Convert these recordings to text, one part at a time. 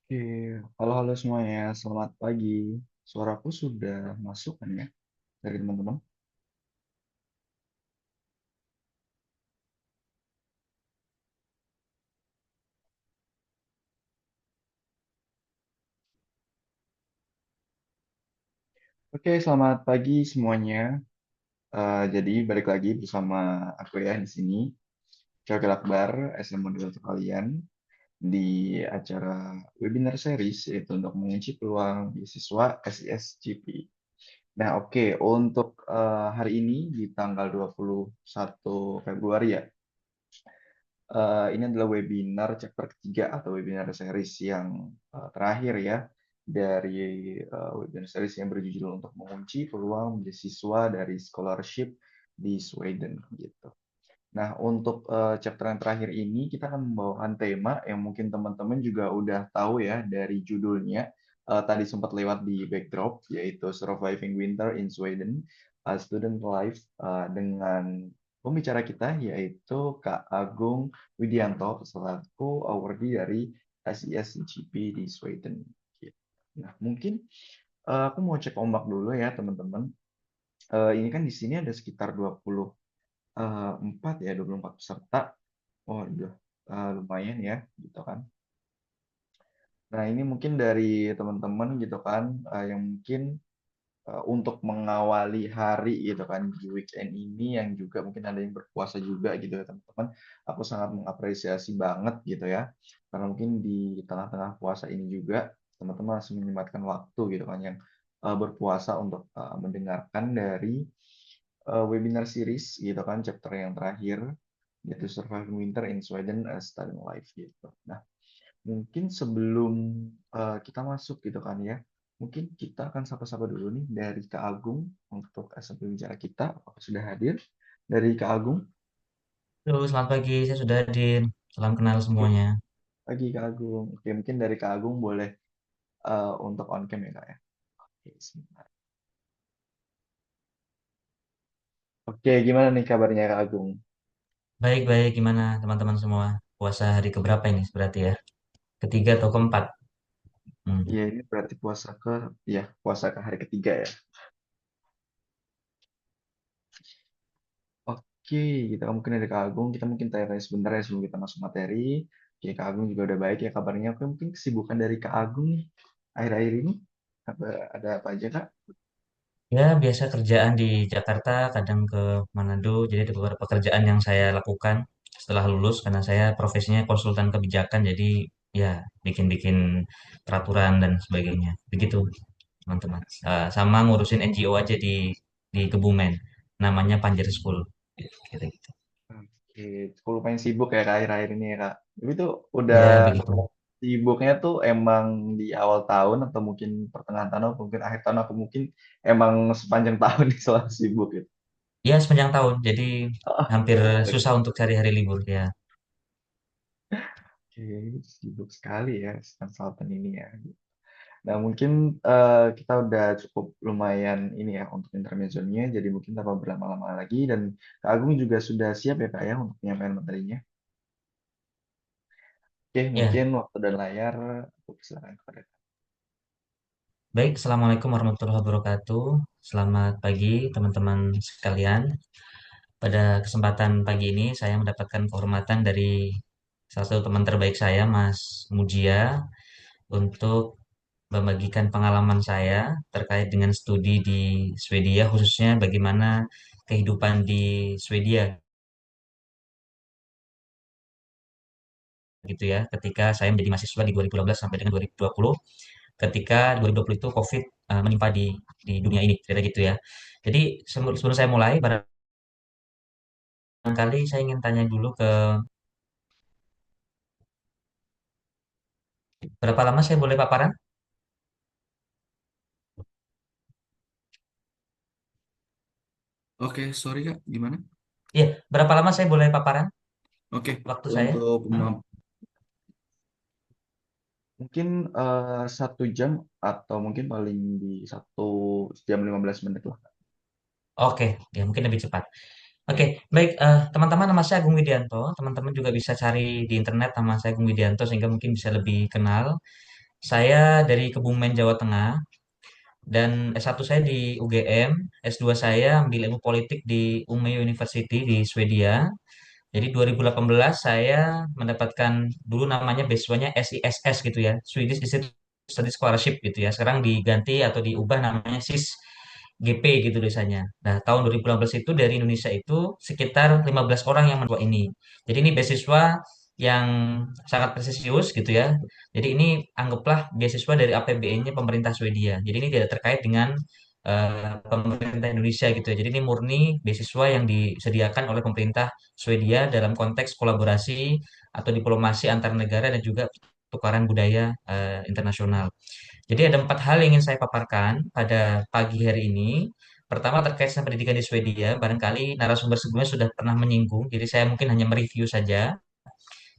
Oke, halo-halo semuanya, selamat pagi. Suaraku sudah masuk kan ya dari teman-teman? Oke, selamat pagi semuanya. Jadi balik lagi bersama aku ya di sini, Cakil Akbar, SM Moderator kalian di acara webinar series yaitu untuk mengunci peluang beasiswa SISGP. Nah, oke, untuk hari ini di tanggal 21 Februari ya, ini adalah webinar chapter ketiga atau webinar series yang terakhir ya dari webinar series yang berjudul untuk mengunci peluang beasiswa dari scholarship di Sweden gitu. Nah, untuk chapter yang terakhir ini kita akan membawakan tema yang mungkin teman-teman juga udah tahu ya dari judulnya. Tadi sempat lewat di backdrop yaitu Surviving Winter in Sweden, Student Life dengan pembicara kita yaitu Kak Agung Widianto selaku awardee dari SISGP di Sweden. Gitu. Nah, mungkin aku mau cek ombak dulu ya teman-teman. Ini kan di sini ada sekitar 24 ya, 24 peserta. Oh iya, lumayan ya, gitu kan. Nah, ini mungkin dari teman-teman gitu kan, yang mungkin untuk mengawali hari gitu kan di weekend ini yang juga mungkin ada yang berpuasa juga gitu ya teman-teman. Aku sangat mengapresiasi banget gitu ya. Karena mungkin di tengah-tengah puasa ini juga teman-teman masih menyempatkan waktu gitu kan yang berpuasa untuk mendengarkan dari webinar series gitu kan chapter yang terakhir yaitu Surviving Winter in Sweden as Student Life gitu. Nah, mungkin sebelum kita masuk gitu kan ya, mungkin kita akan sapa-sapa dulu nih dari Kak Agung untuk pembicara kita. Apakah sudah hadir dari Kak Agung? Halo, selamat pagi. Saya sudah hadir. Salam kenal Oke, semuanya. pagi Kak Agung. Oke, mungkin dari Kak Agung boleh untuk on cam ya Kak ya. Oke, sebentar. Oke, gimana nih kabarnya Kak Agung? Baik-baik, gimana teman-teman semua? Puasa hari keberapa ini berarti ya? Ketiga atau keempat? Hmm. Iya, ini berarti puasa ke hari ketiga ya. Oke, kita mungkin dari Kak Agung, kita mungkin tanya-tanya sebentar ya sebelum kita masuk materi. Oke, Kak Agung juga udah baik ya kabarnya. Oke, mungkin kesibukan dari Kak Agung nih akhir-akhir ini apa ada apa aja Kak? Ya, biasa kerjaan di Jakarta, kadang ke Manado. Jadi ada beberapa pekerjaan yang saya lakukan setelah lulus karena saya profesinya konsultan kebijakan. Jadi ya bikin-bikin peraturan dan sebagainya. Begitu, teman-teman. Sama ngurusin NGO aja di Kebumen. Namanya Panjer School. Gitu. Oke, aku lumayan sibuk ya Kak akhir-akhir ini ya Kak. Tapi tuh udah Ya, begitu. sibuknya tuh emang di awal tahun atau mungkin pertengahan tahun atau mungkin akhir tahun aku mungkin emang sepanjang tahun nih selalu sibuk gitu. Ya, sepanjang tahun. Jadi hampir Oke, susah untuk cari hari libur ya. sibuk sekali ya si konsultan ini ya. Nah, mungkin kita udah cukup lumayan ini ya untuk intermezzonya, jadi mungkin tanpa berlama-lama lagi dan Kak Agung juga sudah siap ya Kak ya untuk penyampaian materinya. Oke, Ya, mungkin waktu dan layar aku persilakan kepada Kak. baik. Assalamualaikum warahmatullahi wabarakatuh. Selamat pagi, teman-teman sekalian. Pada kesempatan pagi ini, saya mendapatkan kehormatan dari salah satu teman terbaik saya, Mas Mujia, untuk membagikan pengalaman saya terkait dengan studi di Swedia, khususnya bagaimana kehidupan di Swedia gitu ya, ketika saya menjadi mahasiswa di 2012 sampai dengan 2020. Ketika 2020 itu COVID menimpa di dunia ini, kira gitu ya. Jadi sebelum saya mulai, barangkali saya ingin tanya dulu ke berapa lama saya boleh paparan? Oke, sorry Kak, gimana? Iya, berapa lama saya boleh paparan Oke, waktu saya? untuk Hmm? mungkin 1 jam atau mungkin paling di 1 jam 15 menit lah. Oke, ya mungkin lebih cepat. Oke, baik teman-teman, nama saya Agung Widianto. Teman-teman juga bisa cari di internet nama saya Agung Widianto sehingga mungkin bisa lebih kenal. Saya dari Kebumen, Jawa Tengah, dan S1 saya di UGM, S2 saya ambil ilmu politik di Umeå University di Swedia. Jadi 2018 saya mendapatkan dulu namanya beasiswanya SISS gitu ya, Swedish Institute Study Scholarship gitu ya. Sekarang diganti atau diubah namanya SIS GP gitu tulisannya. Nah, tahun 2018 itu dari Indonesia itu sekitar 15 orang yang mendapatkan ini. Jadi ini beasiswa yang sangat prestisius gitu ya. Jadi ini anggaplah beasiswa dari APBN-nya pemerintah Swedia. Jadi ini tidak terkait dengan pemerintah Indonesia gitu ya. Jadi ini murni beasiswa yang disediakan oleh pemerintah Swedia dalam konteks kolaborasi atau diplomasi antar negara dan juga tukaran budaya internasional. Jadi ada empat hal yang ingin saya paparkan pada pagi hari ini. Pertama terkait dengan pendidikan di Swedia, barangkali narasumber sebelumnya sudah pernah menyinggung, jadi saya mungkin hanya mereview saja.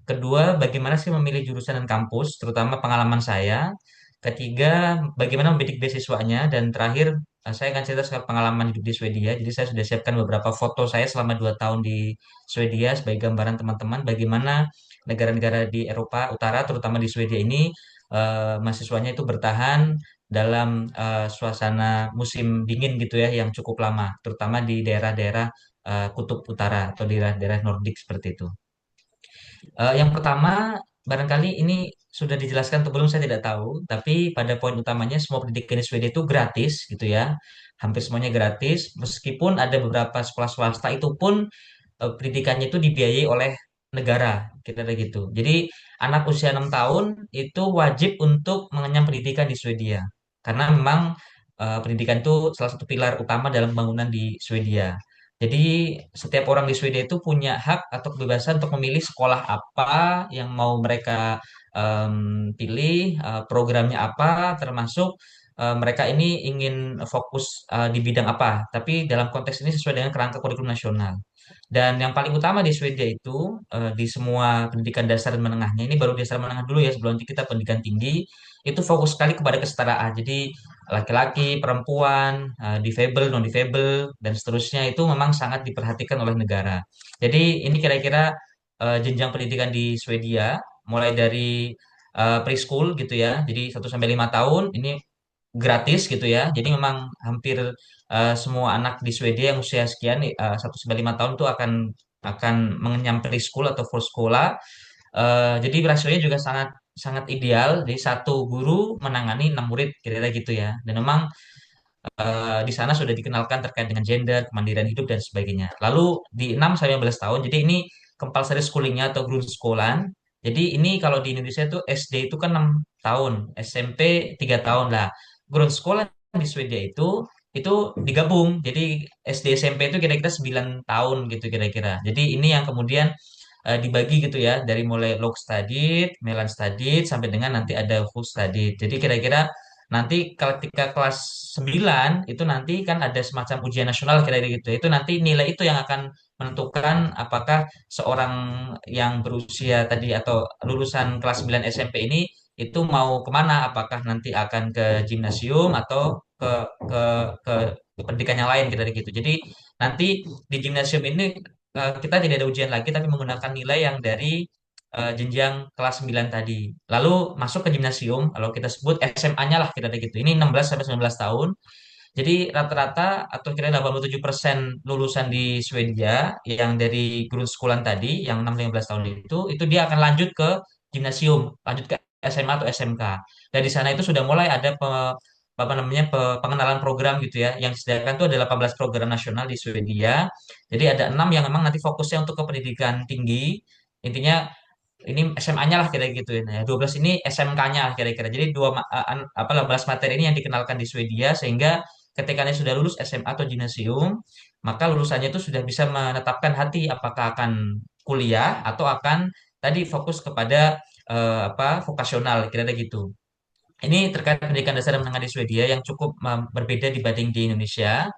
Kedua, bagaimana sih memilih jurusan dan kampus, terutama pengalaman saya. Ketiga, bagaimana membidik beasiswanya. Dan terakhir, saya akan cerita soal pengalaman hidup di Swedia. Jadi saya sudah siapkan beberapa foto saya selama 2 tahun di Swedia sebagai gambaran teman-teman bagaimana negara-negara di Eropa Utara, terutama di Swedia ini, mahasiswanya itu bertahan dalam suasana musim dingin gitu ya, yang cukup lama, terutama di daerah-daerah Kutub Utara atau daerah-daerah Nordik seperti itu. Yang pertama, barangkali ini sudah dijelaskan atau belum saya tidak tahu, tapi pada poin utamanya semua pendidikan di Swedia itu gratis gitu ya. Hampir semuanya gratis, meskipun ada beberapa sekolah swasta itu pun pendidikannya itu dibiayai oleh negara, kira-kira gitu. Jadi anak usia 6 tahun itu wajib untuk mengenyam pendidikan di Swedia. Karena memang pendidikan itu salah satu pilar utama dalam pembangunan di Swedia. Jadi setiap orang di Swedia itu punya hak atau kebebasan untuk memilih sekolah apa yang mau mereka pilih, programnya apa, termasuk mereka ini ingin fokus di bidang apa. Tapi dalam konteks ini sesuai dengan kerangka kurikulum nasional. Dan yang paling utama di Swedia itu di semua pendidikan dasar dan menengahnya, ini baru dasar menengah dulu ya sebelum nanti kita pendidikan tinggi, itu fokus sekali kepada kesetaraan. Jadi laki-laki, perempuan, difabel, non-difabel, dan seterusnya itu memang sangat diperhatikan oleh negara. Jadi ini kira-kira jenjang pendidikan di Swedia, mulai dari preschool gitu ya, jadi 1 sampai 5 tahun, ini gratis gitu ya. Jadi memang hampir semua anak di Swedia yang usia sekian 1 sampai 5 tahun itu akan mengenyam preschool atau full sekolah. Jadi rasionya juga sangat sangat ideal. Jadi satu guru menangani 6 murid kira-kira gitu ya. Dan memang di sana sudah dikenalkan terkait dengan gender, kemandirian hidup dan sebagainya. Lalu di 6 sampai 15 tahun, jadi ini compulsory schoolingnya atau grundskolan. Jadi ini kalau di Indonesia itu SD itu kan 6 tahun, SMP 3 tahun lah. Grundskolan di Swedia itu digabung. Jadi SD SMP itu kira-kira 9 tahun gitu kira-kira. Jadi ini yang kemudian dibagi gitu ya dari mulai log studied, melan studied sampai dengan nanti ada full studied. Jadi kira-kira nanti ketika kelas 9 itu nanti kan ada semacam ujian nasional kira-kira gitu. Itu nanti nilai itu yang akan menentukan apakah seorang yang berusia tadi atau lulusan kelas 9 SMP ini itu mau kemana? Apakah nanti akan ke gimnasium atau ke ke ke, ke pendidikan yang lain kira-kira gitu. Jadi nanti di gimnasium ini kita tidak ada ujian lagi tapi menggunakan nilai yang dari jenjang kelas 9 tadi. Lalu masuk ke gimnasium, kalau kita sebut SMA-nya lah kira-kira gitu. Ini 16 sampai 19 tahun. Jadi rata-rata atau kira 87% lulusan di Swedia yang dari Grundskolan tadi, yang 6-15 tahun itu dia akan lanjut ke gimnasium, lanjut ke SMA atau SMK. Dan di sana itu sudah mulai ada apa namanya pengenalan program gitu ya. Yang disediakan itu ada 18 program nasional di Swedia. Jadi ada 6 yang memang nanti fokusnya untuk ke pendidikan tinggi. Intinya ini SMA-nya lah kira-kira gitu ya. Nah, 12 ini SMK-nya lah kira-kira. Jadi 18 materi ini yang dikenalkan di Swedia sehingga ketika dia sudah lulus SMA atau gimnasium, maka lulusannya itu sudah bisa menetapkan hati apakah akan kuliah atau akan tadi fokus kepada vokasional kira-kira gitu. Ini terkait pendidikan dasar dan menengah di Swedia yang cukup berbeda dibanding di Indonesia.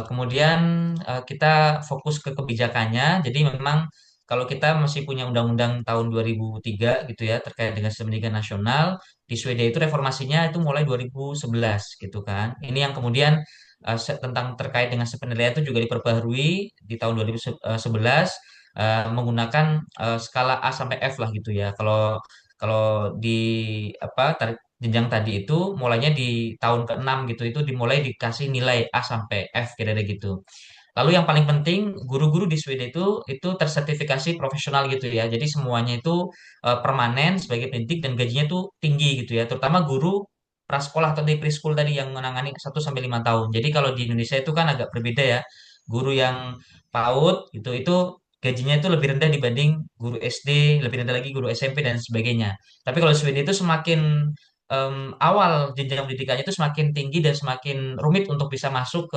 Kemudian kita fokus ke kebijakannya. Jadi memang kalau kita masih punya undang-undang tahun 2003 gitu ya terkait dengan sistem pendidikan nasional, di Swedia itu reformasinya itu mulai 2011 gitu kan. Ini yang kemudian tentang terkait dengan sistem penilaian itu juga diperbaharui di tahun 2011 menggunakan skala A sampai F lah gitu ya. Kalau Kalau di jenjang tadi itu mulainya di tahun ke-6 gitu, itu dimulai dikasih nilai A sampai F kira-kira gitu. Lalu yang paling penting, guru-guru di Swedia itu tersertifikasi profesional gitu ya. Jadi semuanya itu permanen sebagai pendidik dan gajinya tuh tinggi gitu ya. Terutama guru prasekolah atau di preschool tadi yang menangani 1 sampai 5 tahun. Jadi kalau di Indonesia itu kan agak berbeda ya. Guru yang PAUD itu gajinya itu lebih rendah dibanding guru SD, lebih rendah lagi guru SMP dan sebagainya. Tapi kalau di Swedia itu semakin awal jenjang pendidikannya itu semakin tinggi dan semakin rumit untuk bisa masuk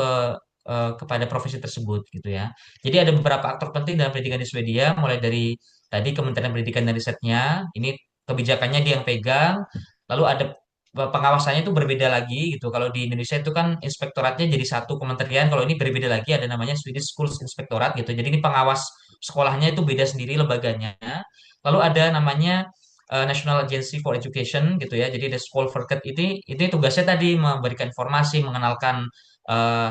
kepada profesi tersebut gitu ya. Jadi ada beberapa aktor penting dalam pendidikan di Swedia, mulai dari tadi Kementerian Pendidikan dan Risetnya, ini kebijakannya dia yang pegang, lalu ada pengawasannya itu berbeda lagi gitu. Kalau di Indonesia itu kan inspektoratnya jadi satu kementerian, kalau ini berbeda lagi ada namanya Swedish Schools Inspectorate gitu. Jadi ini pengawas sekolahnya itu beda sendiri lembaga. Lalu ada namanya National Agency for Education gitu ya. Jadi ada Skolverket ini tugasnya tadi memberikan informasi, mengenalkan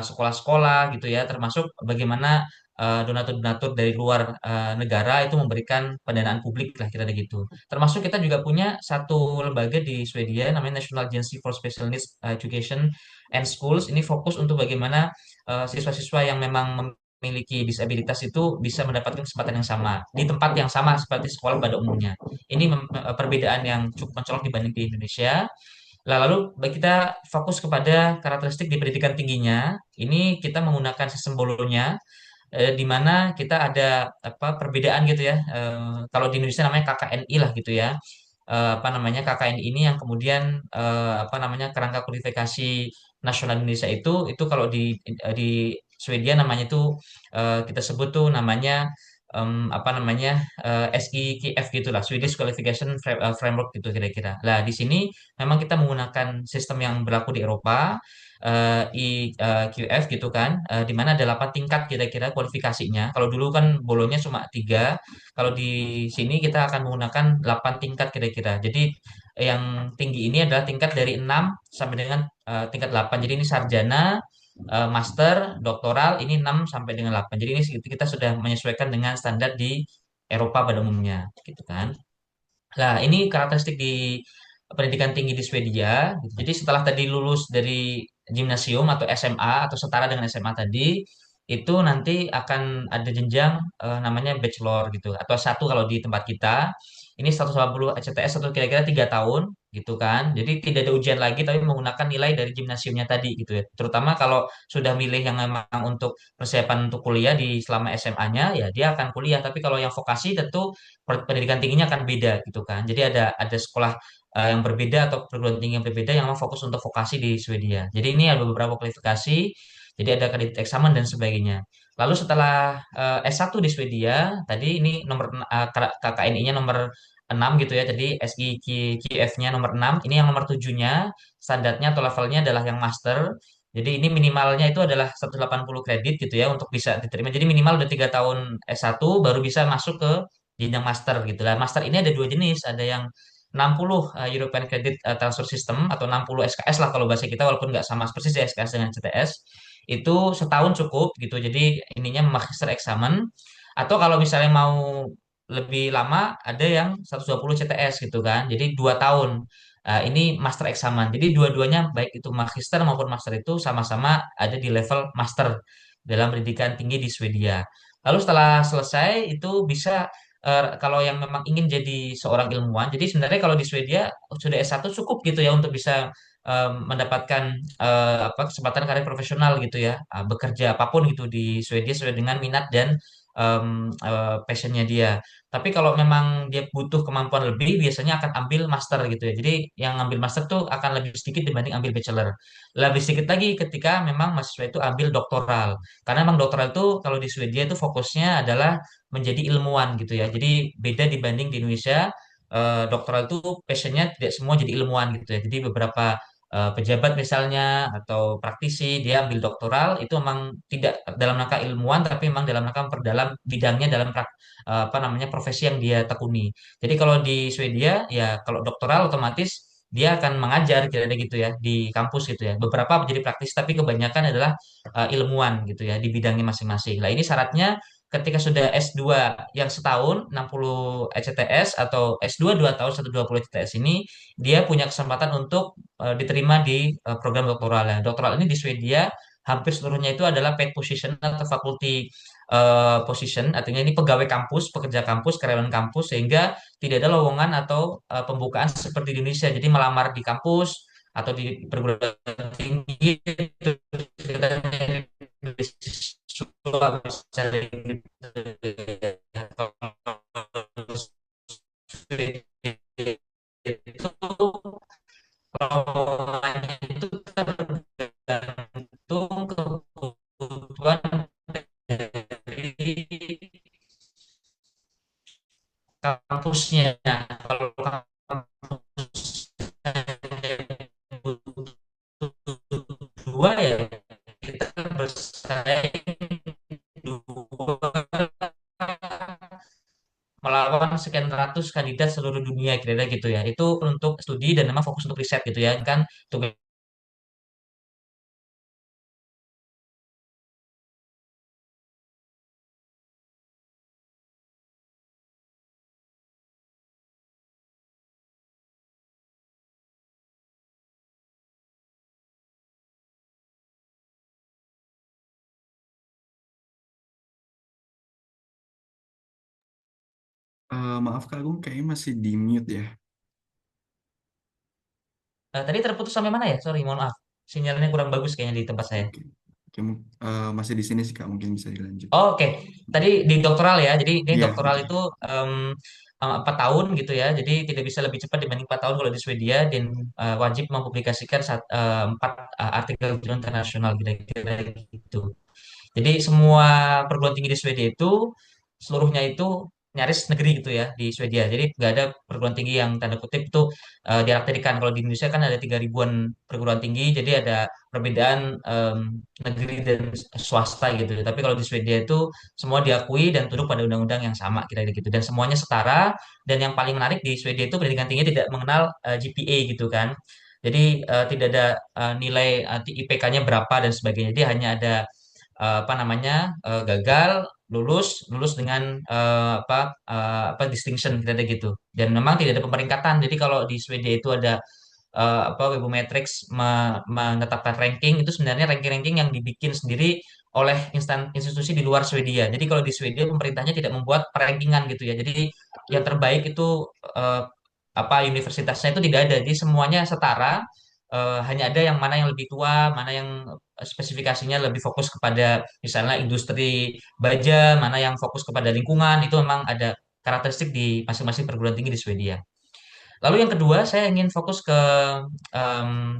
sekolah-sekolah gitu ya, termasuk bagaimana donatur-donatur dari luar negara itu memberikan pendanaan publik lah kira-kira gitu. Termasuk kita juga punya satu lembaga di Swedia namanya National Agency for Special Needs Education and Schools. Ini fokus untuk bagaimana siswa-siswa yang memang memiliki disabilitas itu bisa mendapatkan kesempatan yang sama di tempat yang sama seperti sekolah pada umumnya. Ini perbedaan yang cukup mencolok dibanding di Indonesia. Lalu kita fokus kepada karakteristik di pendidikan tingginya. Ini kita menggunakan sistem Bolonya, di mana kita ada perbedaan gitu ya. Kalau di Indonesia namanya KKNI lah gitu ya. KKNI ini yang kemudian kerangka kualifikasi nasional Indonesia itu kalau di Swedia namanya itu kita sebut tuh namanya SIQF gitulah, Swedish Qualification Framework gitu kira-kira. Lah di sini memang kita menggunakan sistem yang berlaku di Eropa, IQF gitu kan, di mana ada 8 tingkat kira-kira kualifikasinya. Kalau dulu kan bolonya cuma 3, kalau di sini kita akan menggunakan 8 tingkat kira-kira. Jadi yang tinggi ini adalah tingkat dari 6 sampai dengan tingkat 8. Jadi ini sarjana, master, doktoral ini 6 sampai dengan 8. Jadi ini kita sudah menyesuaikan dengan standar di Eropa pada umumnya gitu kan. Nah, ini karakteristik di pendidikan tinggi di Swedia. Gitu. Jadi setelah tadi lulus dari gimnasium atau SMA atau setara dengan SMA tadi, itu nanti akan ada jenjang namanya bachelor gitu atau satu kalau di tempat kita. Ini 180 ECTS atau kira-kira 3 tahun gitu kan. Jadi tidak ada ujian lagi tapi menggunakan nilai dari gimnasiumnya tadi gitu ya. Terutama kalau sudah milih yang memang untuk persiapan untuk kuliah di selama SMA-nya ya dia akan kuliah. Tapi kalau yang vokasi tentu pendidikan tingginya akan beda gitu kan. Jadi ada sekolah yang berbeda atau perguruan tinggi yang berbeda yang memang fokus untuk vokasi di Swedia. Jadi ini ada beberapa kualifikasi, jadi ada kredit eksamen dan sebagainya. Lalu setelah S1 di Swedia, tadi ini nomor KKNI-nya nomor 6 gitu ya. Jadi SIQF-nya nomor 6, ini yang nomor 7-nya, standarnya atau levelnya adalah yang master. Jadi ini minimalnya itu adalah 180 kredit gitu ya untuk bisa diterima. Jadi minimal udah 3 tahun S1 baru bisa masuk ke jenjang master gitu lah. Master ini ada dua jenis, ada yang 60 European Credit Transfer System atau 60 SKS lah kalau bahasa kita walaupun nggak sama persis ya SKS dengan CTS. Itu setahun cukup gitu. Jadi ininya magister examen atau kalau misalnya mau lebih lama ada yang 120 CTS gitu kan. Jadi 2 tahun. Ini master examen. Jadi dua-duanya baik itu magister maupun master itu sama-sama ada di level master dalam pendidikan tinggi di Swedia. Lalu setelah selesai itu bisa kalau yang memang ingin jadi seorang ilmuwan, jadi sebenarnya kalau di Swedia sudah S1 cukup gitu ya untuk bisa mendapatkan kesempatan karir profesional gitu ya, bekerja apapun gitu di Swedia sesuai dengan minat dan passionnya dia. Tapi kalau memang dia butuh kemampuan lebih, biasanya akan ambil master gitu ya. Jadi yang ambil master tuh akan lebih sedikit dibanding ambil bachelor. Lebih sedikit lagi ketika memang mahasiswa itu ambil doktoral. Karena memang doktoral itu kalau di Swedia itu fokusnya adalah menjadi ilmuwan gitu ya. Jadi beda dibanding di Indonesia, doktoral itu passionnya tidak semua jadi ilmuwan gitu ya. Jadi beberapa pejabat misalnya atau praktisi dia ambil doktoral itu memang tidak dalam rangka ilmuwan tapi memang dalam rangka memperdalam bidangnya dalam profesi yang dia tekuni. Jadi kalau di Swedia ya kalau doktoral otomatis dia akan mengajar kira-kira gitu ya di kampus gitu ya. Beberapa menjadi praktis tapi kebanyakan adalah ilmuwan gitu ya di bidangnya masing-masing. Nah, ini syaratnya ketika sudah S2 yang setahun 60 ECTS atau S2 2 tahun 120 ECTS ini dia punya kesempatan untuk diterima di program doktoral. Nah, doktoral ini di Swedia hampir seluruhnya itu adalah paid position atau faculty position, artinya ini pegawai kampus, pekerja kampus, karyawan kampus, sehingga tidak ada lowongan atau pembukaan seperti di Indonesia. Jadi melamar di kampus atau di perguruan tinggi itu kita beasiswa misalnya gitu ya. Itu lowongannya itu tergantung kebutuhan dari kampusnya. Kalau kampusnya butuh dua ya kita bersaing dua melawan sekian ratus kandidat seluruh dunia kira-kira gitu ya. Itu untuk studi dan memang fokus untuk riset gitu ya. Kan tugas Maaf Kak Agung, kayaknya masih di mute ya. tadi terputus sampai mana ya? Sorry, mohon maaf. Sinyalnya kurang bagus kayaknya di tempat saya. Oke, oke, masih di sini sih Kak, mungkin bisa dilanjut. Oh, oke. Tadi di doktoral ya. Jadi ini Iya, doktoral betul. itu 4 tahun gitu ya. Jadi tidak bisa lebih cepat dibanding 4 tahun kalau di Swedia dan wajib mempublikasikan 4 artikel jurnal internasional kira-kira gitu. Jadi semua perguruan tinggi di Swedia itu seluruhnya itu nyaris negeri gitu ya di Swedia. Jadi nggak ada perguruan tinggi yang tanda kutip itu diaraktirkan. Kalau di Indonesia kan ada 3 ribuan perguruan tinggi, jadi ada perbedaan negeri dan swasta gitu. Tapi kalau di Swedia itu semua diakui dan tunduk pada undang-undang yang sama kira-kira gitu. Dan semuanya setara. Dan yang paling menarik di Swedia itu pendidikan tinggi tidak mengenal GPA gitu kan. Jadi tidak ada nilai IPK-nya berapa dan sebagainya. Jadi hanya ada apa namanya gagal lulus dengan apa distinction kita ada gitu dan memang tidak ada pemeringkatan jadi kalau di Swedia itu ada apa Webometrics menetapkan ranking itu sebenarnya ranking-ranking yang dibikin sendiri oleh institusi di luar Swedia jadi kalau di Swedia pemerintahnya tidak membuat perankingan gitu ya jadi yang terbaik itu eh, apa universitasnya itu tidak ada jadi semuanya setara. Hanya ada yang mana yang lebih tua, mana yang spesifikasinya lebih fokus kepada misalnya industri baja, mana yang fokus kepada lingkungan, itu memang ada karakteristik di masing-masing perguruan tinggi di Swedia. Lalu yang kedua, saya ingin fokus ke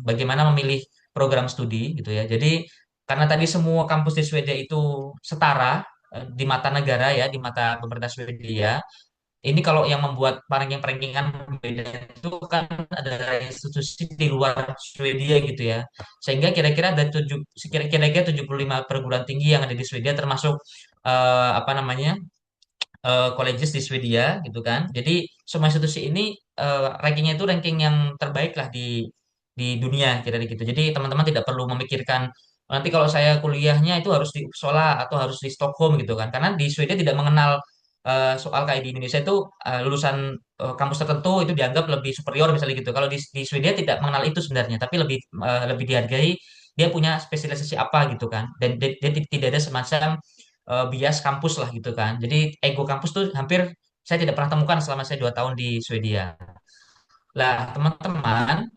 bagaimana memilih program studi gitu ya. Jadi karena tadi semua kampus di Swedia itu setara di mata negara ya, di mata pemerintah Swedia, ini kalau yang membuat ranking-rankingan berbeda itu kan ada institusi di luar Swedia gitu ya. Sehingga kira-kira ada kira-kira 75 perguruan tinggi yang ada di Swedia termasuk apa namanya? Colleges di Swedia gitu kan. Jadi semua institusi ini rankingnya itu ranking yang terbaik lah di dunia kira-kira gitu. Jadi teman-teman tidak perlu memikirkan nanti kalau saya kuliahnya itu harus di Uppsala atau harus di Stockholm gitu kan. Karena di Swedia tidak mengenal soal kayak di Indonesia itu lulusan kampus tertentu itu dianggap lebih superior misalnya gitu. Kalau di Swedia tidak mengenal itu sebenarnya, tapi lebih dihargai dia punya spesialisasi apa gitu kan. Dan dia tidak ada semacam bias kampus lah gitu kan. Jadi ego kampus tuh hampir saya tidak pernah temukan selama saya 2 tahun di Swedia. Lah, teman-teman,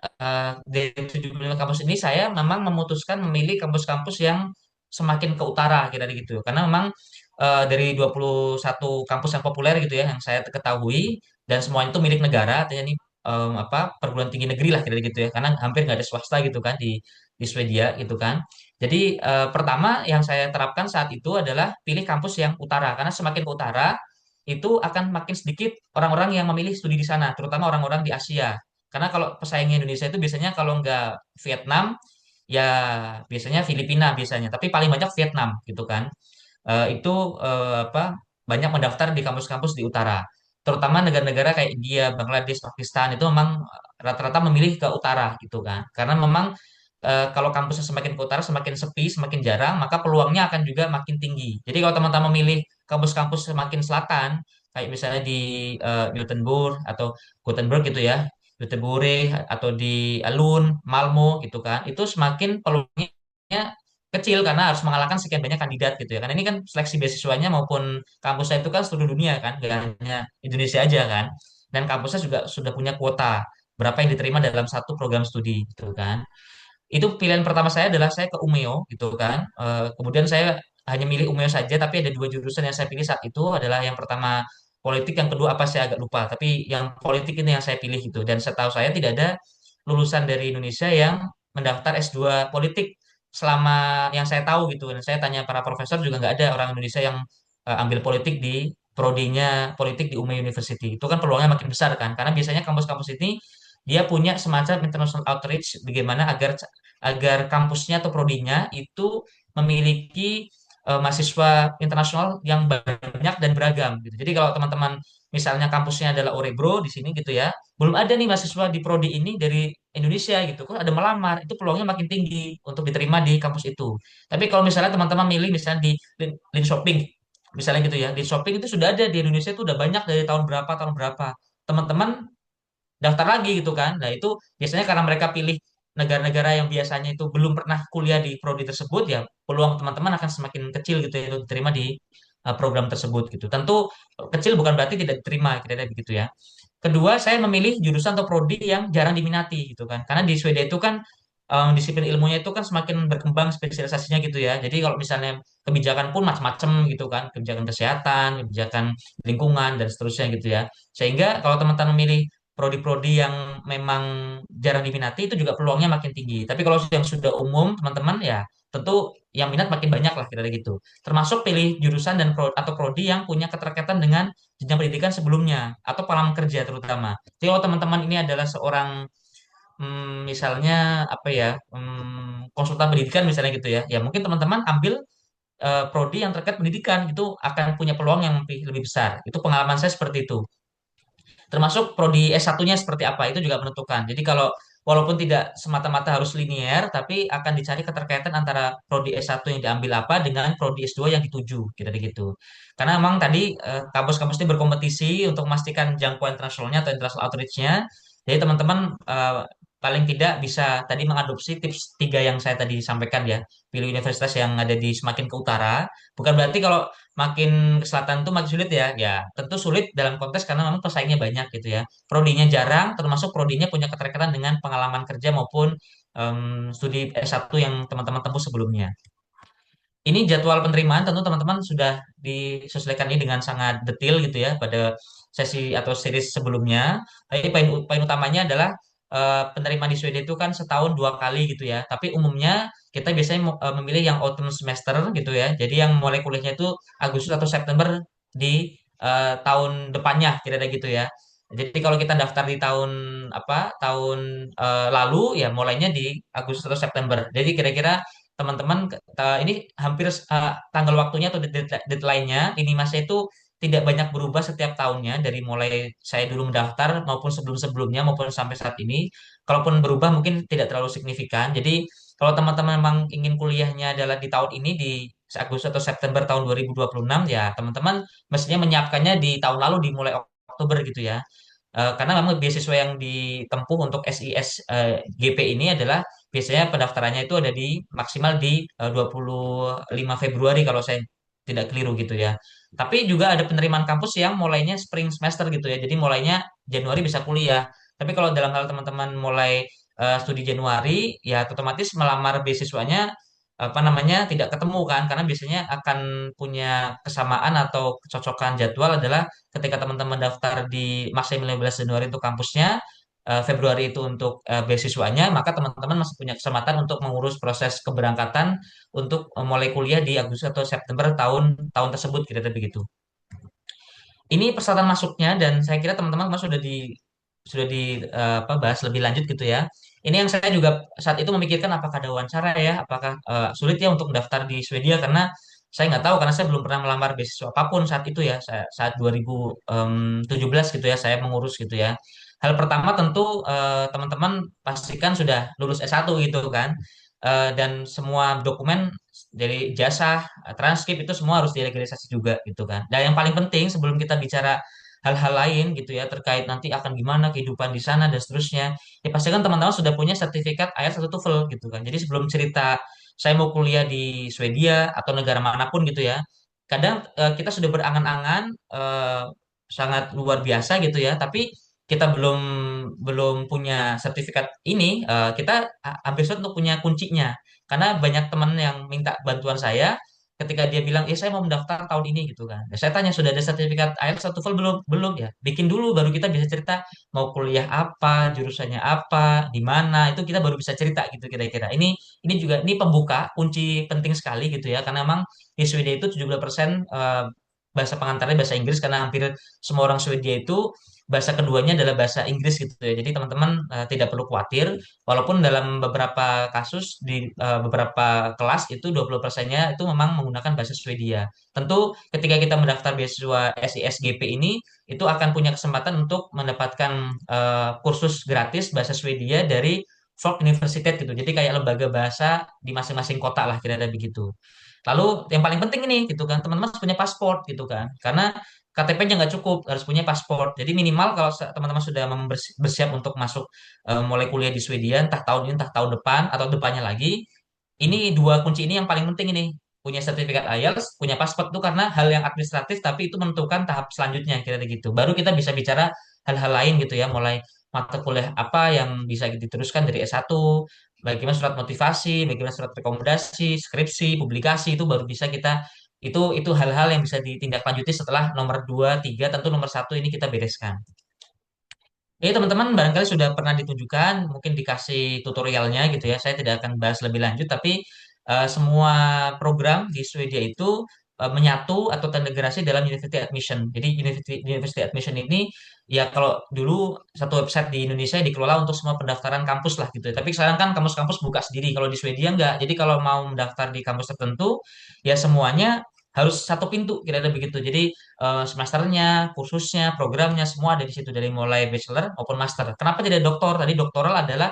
dari 75 kampus ini saya memang memutuskan memilih kampus-kampus yang semakin ke utara kira gitu. Karena memang dari 21 kampus yang populer gitu ya yang saya ketahui dan semuanya itu milik negara, artinya ini apa perguruan tinggi negeri lah kira gitu ya. Karena hampir nggak ada swasta gitu kan di Swedia gitu kan. Jadi pertama yang saya terapkan saat itu adalah pilih kampus yang utara karena semakin ke utara itu akan makin sedikit orang-orang yang memilih studi di sana, terutama orang-orang di Asia. Karena kalau pesaingnya Indonesia itu biasanya kalau nggak Vietnam, ya biasanya Filipina biasanya, tapi paling banyak Vietnam gitu kan. Itu apa banyak mendaftar di kampus-kampus di utara. Terutama negara-negara kayak India, Bangladesh, Pakistan itu memang rata-rata memilih ke utara gitu kan. Karena memang kalau kampusnya semakin ke utara, semakin sepi, semakin jarang, maka peluangnya akan juga makin tinggi. Jadi kalau teman-teman memilih kampus-kampus semakin selatan, kayak misalnya di Gothenburg atau Gothenburg gitu ya, Göteborg atau di Lund, Malmo gitu kan, itu semakin peluangnya kecil karena harus mengalahkan sekian banyak kandidat gitu ya. Karena ini kan seleksi beasiswanya maupun kampusnya itu kan seluruh dunia kan, gak hanya Indonesia aja kan. Dan kampusnya juga sudah punya kuota berapa yang diterima dalam satu program studi gitu kan. Itu pilihan pertama saya adalah saya ke Umeo gitu kan. Kemudian saya hanya milih Umeo saja, tapi ada dua jurusan yang saya pilih saat itu adalah yang pertama politik, yang kedua apa saya agak lupa. Tapi yang politik ini yang saya pilih gitu. Dan setahu saya tidak ada lulusan dari Indonesia yang mendaftar S2 politik selama yang saya tahu gitu. Dan saya tanya para profesor juga nggak ada orang Indonesia yang ambil politik di prodinya politik di Umeo University. Itu kan peluangnya makin besar kan. Karena biasanya kampus-kampus ini dia punya semacam international outreach bagaimana agar agar kampusnya atau prodinya itu memiliki mahasiswa internasional yang banyak dan beragam gitu. Jadi kalau teman-teman misalnya kampusnya adalah Orebro di sini gitu ya, belum ada nih mahasiswa di prodi ini dari Indonesia gitu, kan ada melamar, itu peluangnya makin tinggi untuk diterima di kampus itu. Tapi kalau misalnya teman-teman milih misalnya di Shopping, misalnya gitu ya, di Shopping itu sudah ada di Indonesia itu udah banyak dari tahun berapa. Teman-teman daftar lagi gitu kan. Nah, itu biasanya karena mereka pilih negara-negara yang biasanya itu belum pernah kuliah di prodi tersebut, ya peluang teman-teman akan semakin kecil gitu ya untuk diterima di program tersebut gitu. Tentu kecil bukan berarti tidak diterima, kira-kira begitu ya. Kedua, saya memilih jurusan atau prodi yang jarang diminati gitu kan. Karena di Swedia itu kan disiplin ilmunya itu kan semakin berkembang spesialisasinya gitu ya. Jadi kalau misalnya kebijakan pun macam-macam gitu kan, kebijakan kesehatan, kebijakan lingkungan dan seterusnya gitu ya. Sehingga kalau teman-teman memilih prodi-prodi yang memang jarang diminati itu juga peluangnya makin tinggi. Tapi kalau yang sudah umum teman-teman ya tentu yang minat makin banyak lah kira-kira gitu. Termasuk pilih jurusan dan atau prodi yang punya keterkaitan dengan jenjang pendidikan sebelumnya atau pengalaman kerja terutama. Jadi kalau teman-teman ini adalah seorang misalnya apa ya konsultan pendidikan misalnya gitu ya, ya mungkin teman-teman ambil prodi yang terkait pendidikan itu akan punya peluang yang lebih besar. Itu pengalaman saya seperti itu. Termasuk prodi S1-nya seperti apa itu juga menentukan. Jadi kalau walaupun tidak semata-mata harus linier, tapi akan dicari keterkaitan antara prodi S1 yang diambil apa dengan prodi S2 yang dituju, kira gitu. Karena memang tadi kampus-kampus ini berkompetisi untuk memastikan jangkauan internasionalnya atau international outreach-nya. Jadi teman-teman paling tidak bisa tadi mengadopsi tips tiga yang saya tadi sampaikan ya. Pilih universitas yang ada di semakin ke utara. Bukan berarti kalau makin ke selatan tuh makin sulit ya. Ya, tentu sulit dalam konteks karena memang pesaingnya banyak gitu ya. Prodinya jarang, termasuk prodinya punya keterkaitan dengan pengalaman kerja maupun studi S1 yang teman-teman tempuh sebelumnya. Ini jadwal penerimaan tentu teman-teman sudah disesuaikan ini dengan sangat detail gitu ya pada sesi atau series sebelumnya. Tapi poin utamanya adalah penerimaan di Swedia itu kan setahun dua kali gitu ya. Tapi umumnya kita biasanya memilih yang autumn semester gitu ya. Jadi yang mulai kuliahnya itu Agustus atau September di tahun depannya kira-kira gitu ya. Jadi kalau kita daftar di tahun apa tahun lalu ya mulainya di Agustus atau September. Jadi kira-kira teman-teman ini hampir tanggal waktunya atau deadline-nya ini masa itu tidak banyak berubah setiap tahunnya dari mulai saya dulu mendaftar maupun sebelum-sebelumnya maupun sampai saat ini. Kalaupun berubah mungkin tidak terlalu signifikan. Jadi kalau teman-teman memang ingin kuliahnya adalah di tahun ini di Agustus atau September tahun 2026 ya teman-teman mestinya menyiapkannya di tahun lalu dimulai Oktober gitu ya. Karena memang beasiswa yang ditempuh untuk SIS GP ini adalah biasanya pendaftarannya itu ada di maksimal di 25 Februari kalau saya tidak keliru gitu ya. Tapi juga ada penerimaan kampus yang mulainya spring semester gitu ya. Jadi mulainya Januari bisa kuliah. Tapi kalau dalam hal teman-teman mulai studi Januari ya otomatis melamar beasiswanya apa namanya tidak ketemu kan karena biasanya akan punya kesamaan atau kecocokan jadwal adalah ketika teman-teman daftar di maksimal 15 Januari untuk kampusnya, Februari itu untuk beasiswanya, maka teman-teman masih punya kesempatan untuk mengurus proses keberangkatan untuk mulai kuliah di Agustus atau September tahun tahun tersebut, kira-kira begitu. Ini persyaratan masuknya dan saya kira teman-teman sudah di apa, bahas lebih lanjut gitu ya. Ini yang saya juga saat itu memikirkan apakah ada wawancara ya, apakah sulit ya untuk daftar di Swedia karena saya nggak tahu karena saya belum pernah melamar beasiswa apapun saat itu ya, saat 2017 gitu ya saya mengurus gitu ya. Hal pertama tentu teman-teman pastikan sudah lulus S1 gitu kan. dan semua dokumen dari ijazah, transkrip itu semua harus dilegalisasi juga gitu kan. Dan yang paling penting sebelum kita bicara hal-hal lain gitu ya terkait nanti akan gimana kehidupan di sana dan seterusnya, ya pastikan teman-teman sudah punya sertifikat IELTS atau TOEFL gitu kan. Jadi sebelum cerita saya mau kuliah di Swedia atau negara manapun gitu ya, kadang kita sudah berangan-angan sangat luar biasa gitu ya, tapi kita belum belum punya sertifikat ini, kita hampir sulit untuk punya kuncinya. Karena banyak teman yang minta bantuan saya ketika dia bilang, saya mau mendaftar tahun ini gitu kan. Ya, saya tanya, sudah ada sertifikat IELTS atau TOEFL belum? Belum ya. Bikin dulu baru kita bisa cerita mau kuliah apa, jurusannya apa, di mana, itu kita baru bisa cerita gitu kira-kira. Ini juga ini pembuka kunci penting sekali gitu ya, karena memang di Swedia itu 70% bahasa pengantarnya bahasa Inggris, karena hampir semua orang Swedia itu bahasa keduanya adalah bahasa Inggris gitu ya. Jadi teman-teman tidak perlu khawatir, walaupun dalam beberapa kasus di beberapa kelas itu 20%-nya itu memang menggunakan bahasa Swedia. Tentu ketika kita mendaftar beasiswa SISGP ini, itu akan punya kesempatan untuk mendapatkan kursus gratis bahasa Swedia dari Folk Universitet gitu. Jadi kayak lembaga bahasa di masing-masing kota lah kira-kira begitu. Lalu yang paling penting ini gitu kan, teman-teman harus punya paspor gitu kan. Karena KTP-nya nggak cukup, harus punya paspor. Jadi minimal kalau teman-teman sudah bersiap untuk masuk mulai kuliah di Swedia, entah tahun ini, entah tahun depan, atau depannya lagi, ini dua kunci ini yang paling penting ini. Punya sertifikat IELTS, punya paspor itu karena hal yang administratif, tapi itu menentukan tahap selanjutnya, kira-kira gitu. Baru kita bisa bicara hal-hal lain gitu ya, mulai mata kuliah apa yang bisa diteruskan dari S1, bagaimana surat motivasi, bagaimana surat rekomendasi, skripsi, publikasi, itu baru bisa kita, itu hal-hal yang bisa ditindaklanjuti setelah nomor 2 3, tentu nomor satu ini kita bereskan. Jadi teman-teman barangkali sudah pernah ditunjukkan, mungkin dikasih tutorialnya gitu ya. Saya tidak akan bahas lebih lanjut, tapi semua program di Swedia itu menyatu atau terintegrasi dalam University Admission. Jadi University Admission ini ya kalau dulu satu website di Indonesia dikelola untuk semua pendaftaran kampus lah gitu ya. Tapi sekarang kan kampus-kampus buka sendiri. Kalau di Swedia enggak. Jadi kalau mau mendaftar di kampus tertentu, ya semuanya harus satu pintu kira-kira begitu. Jadi semesternya, kursusnya, programnya semua ada di situ dari mulai bachelor maupun master. Kenapa tidak doktor? Tadi doktoral adalah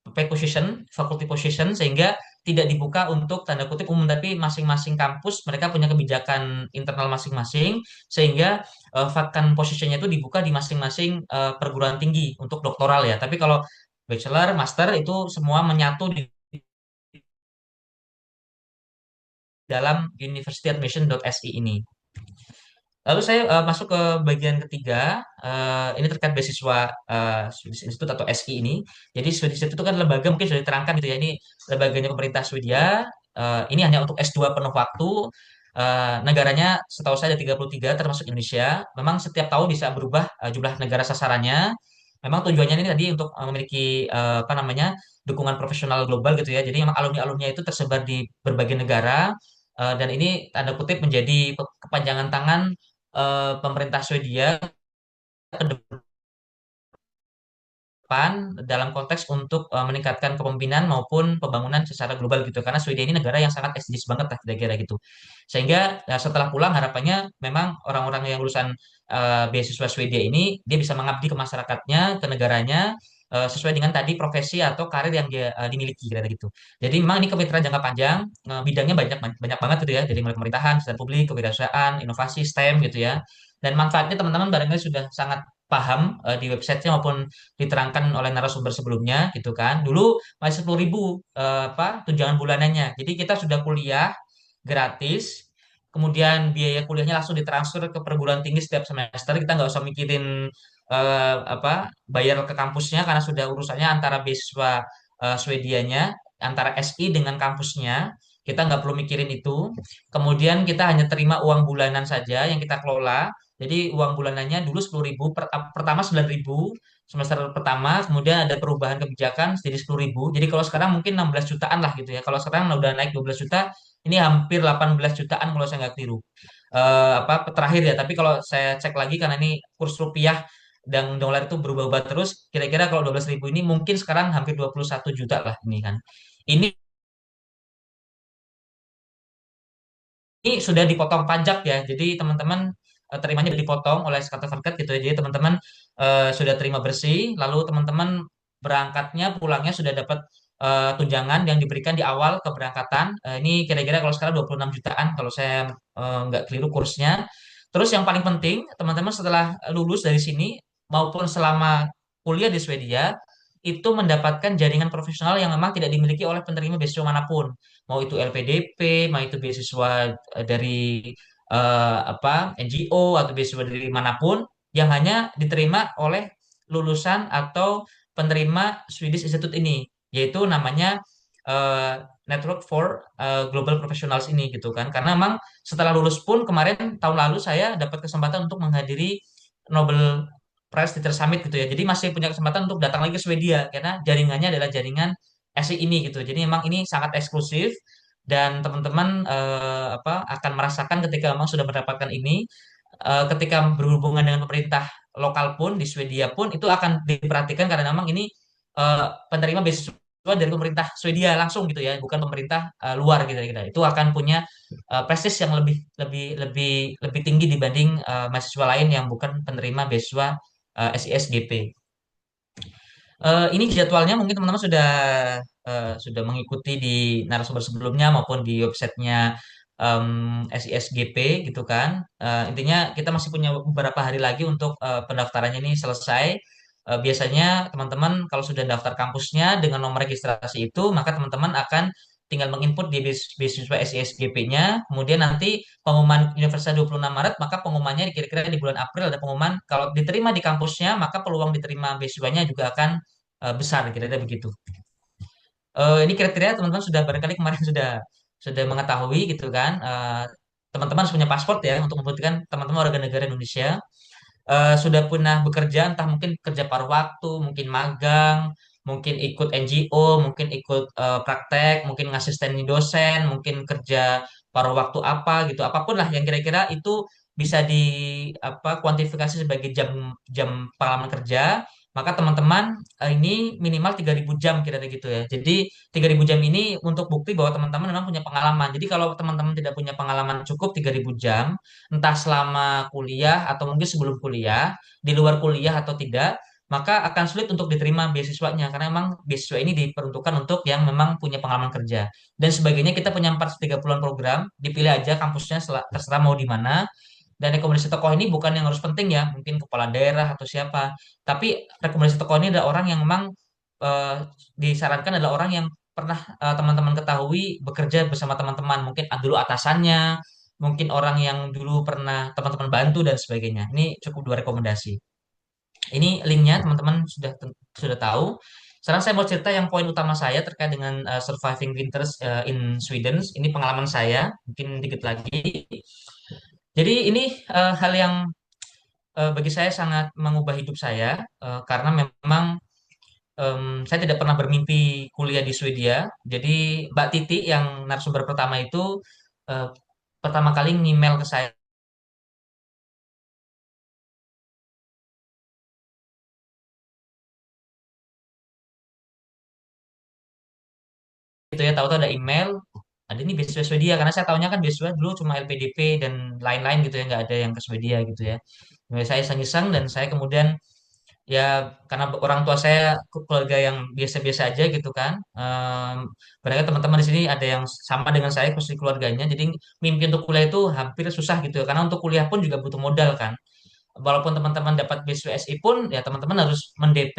position, faculty position, sehingga tidak dibuka untuk tanda kutip umum, tapi masing-masing kampus mereka punya kebijakan internal masing-masing, sehingga vacant positionnya itu dibuka di masing-masing perguruan tinggi untuk doktoral ya. Tapi kalau bachelor, master itu semua menyatu di dalam universityadmission.si ini. Lalu saya masuk ke bagian ketiga, ini terkait beasiswa Swedish Institute atau SI ini. Jadi Swedish Institute itu kan lembaga, mungkin sudah diterangkan gitu ya, ini lembaganya pemerintah Swedia. Ini hanya untuk S2 penuh waktu. Negaranya setahu saya ada 33 termasuk Indonesia. Memang setiap tahun bisa berubah jumlah negara sasarannya. Memang tujuannya ini tadi untuk memiliki apa namanya dukungan profesional global gitu ya. Jadi memang alumni-alumni itu tersebar di berbagai negara. Dan ini tanda kutip menjadi kepanjangan tangan pemerintah Swedia ke depan dalam konteks untuk meningkatkan kepemimpinan maupun pembangunan secara global gitu, karena Swedia ini negara yang sangat SDGs banget lah kira-kira gitu, sehingga setelah pulang harapannya memang orang-orang yang lulusan beasiswa Swedia ini dia bisa mengabdi ke masyarakatnya, ke negaranya, sesuai dengan tadi profesi atau karir yang dia dimiliki kira-kira gitu. Jadi memang ini kemitraan jangka panjang, bidangnya banyak banyak banget gitu ya, dari mulai pemerintahan, kesehatan publik, kewirausahaan, inovasi, STEM gitu ya. Dan manfaatnya teman-teman barangkali sudah sangat paham di websitenya maupun diterangkan oleh narasumber sebelumnya gitu kan. Dulu masih 10.000 apa tunjangan bulanannya. Jadi kita sudah kuliah gratis. Kemudian biaya kuliahnya langsung ditransfer ke perguruan tinggi setiap semester. Kita nggak usah mikirin apa bayar ke kampusnya, karena sudah urusannya antara beasiswa Swedianya, antara SI dengan kampusnya. Kita nggak perlu mikirin itu. Kemudian kita hanya terima uang bulanan saja yang kita kelola. Jadi uang bulanannya dulu 10.000, pertama 9.000 semester pertama, kemudian ada perubahan kebijakan jadi 10.000. Jadi kalau sekarang mungkin 16 jutaan lah gitu ya. Kalau sekarang udah naik 12 juta, ini hampir 18 jutaan kalau saya nggak keliru. Apa terakhir ya, tapi kalau saya cek lagi karena ini kurs rupiah dan dolar itu berubah-ubah terus, kira-kira kalau 12.000 ini mungkin sekarang hampir 21 juta lah ini kan. Ini sudah dipotong pajak ya. Jadi teman-teman terimanya sudah dipotong oleh sertifikat gitu ya. Jadi teman-teman sudah terima bersih, lalu teman-teman berangkatnya pulangnya sudah dapat tunjangan yang diberikan di awal keberangkatan. Ini kira-kira kalau sekarang 26 jutaan kalau saya nggak keliru kursnya. Terus yang paling penting, teman-teman setelah lulus dari sini maupun selama kuliah di Swedia itu mendapatkan jaringan profesional yang memang tidak dimiliki oleh penerima beasiswa manapun. Mau itu LPDP, mau itu beasiswa dari NGO atau beasiswa dari manapun yang hanya diterima oleh lulusan atau penerima Swedish Institute ini, yaitu namanya Network for Global Professionals ini gitu kan. Karena memang setelah lulus pun kemarin tahun lalu saya dapat kesempatan untuk menghadiri Nobel Prize Teacher Summit gitu ya. Jadi masih punya kesempatan untuk datang lagi ke Swedia karena jaringannya adalah jaringan SI ini gitu. Jadi memang ini sangat eksklusif dan teman-teman akan merasakan ketika memang sudah mendapatkan ini, ketika berhubungan dengan pemerintah lokal pun di Swedia pun itu akan diperhatikan karena memang ini penerima beasiswa dari pemerintah Swedia langsung gitu ya, bukan pemerintah luar gitu ya. Itu akan punya prestis yang lebih lebih lebih lebih tinggi dibanding mahasiswa lain yang bukan penerima beasiswa SISGP. Ini jadwalnya mungkin teman-teman sudah mengikuti di narasumber sebelumnya maupun di websitenya SISGP gitu kan. Intinya kita masih punya beberapa hari lagi untuk pendaftarannya ini selesai. Biasanya teman-teman kalau sudah daftar kampusnya dengan nomor registrasi itu, maka teman-teman akan tinggal menginput di beasiswa SISGP-nya. Kemudian nanti pengumuman Universitas 26 Maret, maka pengumumannya kira-kira di bulan April ada pengumuman. Kalau diterima di kampusnya, maka peluang diterima beasiswanya juga akan besar, kira-kira begitu. Ini kriteria teman-teman sudah barangkali kemarin sudah mengetahui gitu kan. Teman-teman harus punya paspor ya untuk membuktikan teman-teman warga negara Indonesia. Sudah pernah bekerja, entah mungkin kerja paruh waktu, mungkin magang, mungkin ikut NGO, mungkin ikut praktek, mungkin ngasisteni dosen, mungkin kerja paruh waktu apa gitu, apapun lah yang kira-kira itu bisa di kuantifikasi sebagai jam jam pengalaman kerja, maka teman-teman ini minimal 3.000 jam kira-kira gitu ya. Jadi 3.000 jam ini untuk bukti bahwa teman-teman memang punya pengalaman. Jadi kalau teman-teman tidak punya pengalaman cukup 3.000 jam, entah selama kuliah atau mungkin sebelum kuliah, di luar kuliah atau tidak, maka akan sulit untuk diterima beasiswanya karena memang beasiswa ini diperuntukkan untuk yang memang punya pengalaman kerja. Dan sebagainya kita punya 430-an program, dipilih aja kampusnya terserah mau di mana. Dan rekomendasi tokoh ini bukan yang harus penting ya, mungkin kepala daerah atau siapa. Tapi rekomendasi tokoh ini adalah orang yang memang eh, disarankan adalah orang yang pernah teman-teman ketahui bekerja bersama teman-teman, mungkin dulu atasannya, mungkin orang yang dulu pernah teman-teman bantu dan sebagainya. Ini cukup dua rekomendasi. Ini linknya teman-teman sudah tahu. Sekarang saya mau cerita yang poin utama saya terkait dengan surviving winters in Sweden. Ini pengalaman saya, mungkin dikit lagi. Jadi ini hal yang bagi saya sangat mengubah hidup saya karena memang saya tidak pernah bermimpi kuliah di Swedia. Jadi Mbak Titi yang narasumber pertama itu eh, pertama kali ngemail ke saya gitu ya, tahu-tahu ada email, ada ini beasiswa Swedia karena saya tahunya kan beasiswa dulu cuma LPDP dan lain-lain gitu ya, nggak ada yang ke Swedia gitu ya. Nah, saya iseng-iseng dan saya kemudian ya karena orang tua saya keluarga yang biasa-biasa aja gitu kan. Mereka teman-teman di sini ada yang sama dengan saya posisi keluarganya, jadi mimpi untuk kuliah itu hampir susah gitu ya karena untuk kuliah pun juga butuh modal kan. Walaupun teman-teman dapat beasiswa SI pun ya teman-teman harus mendp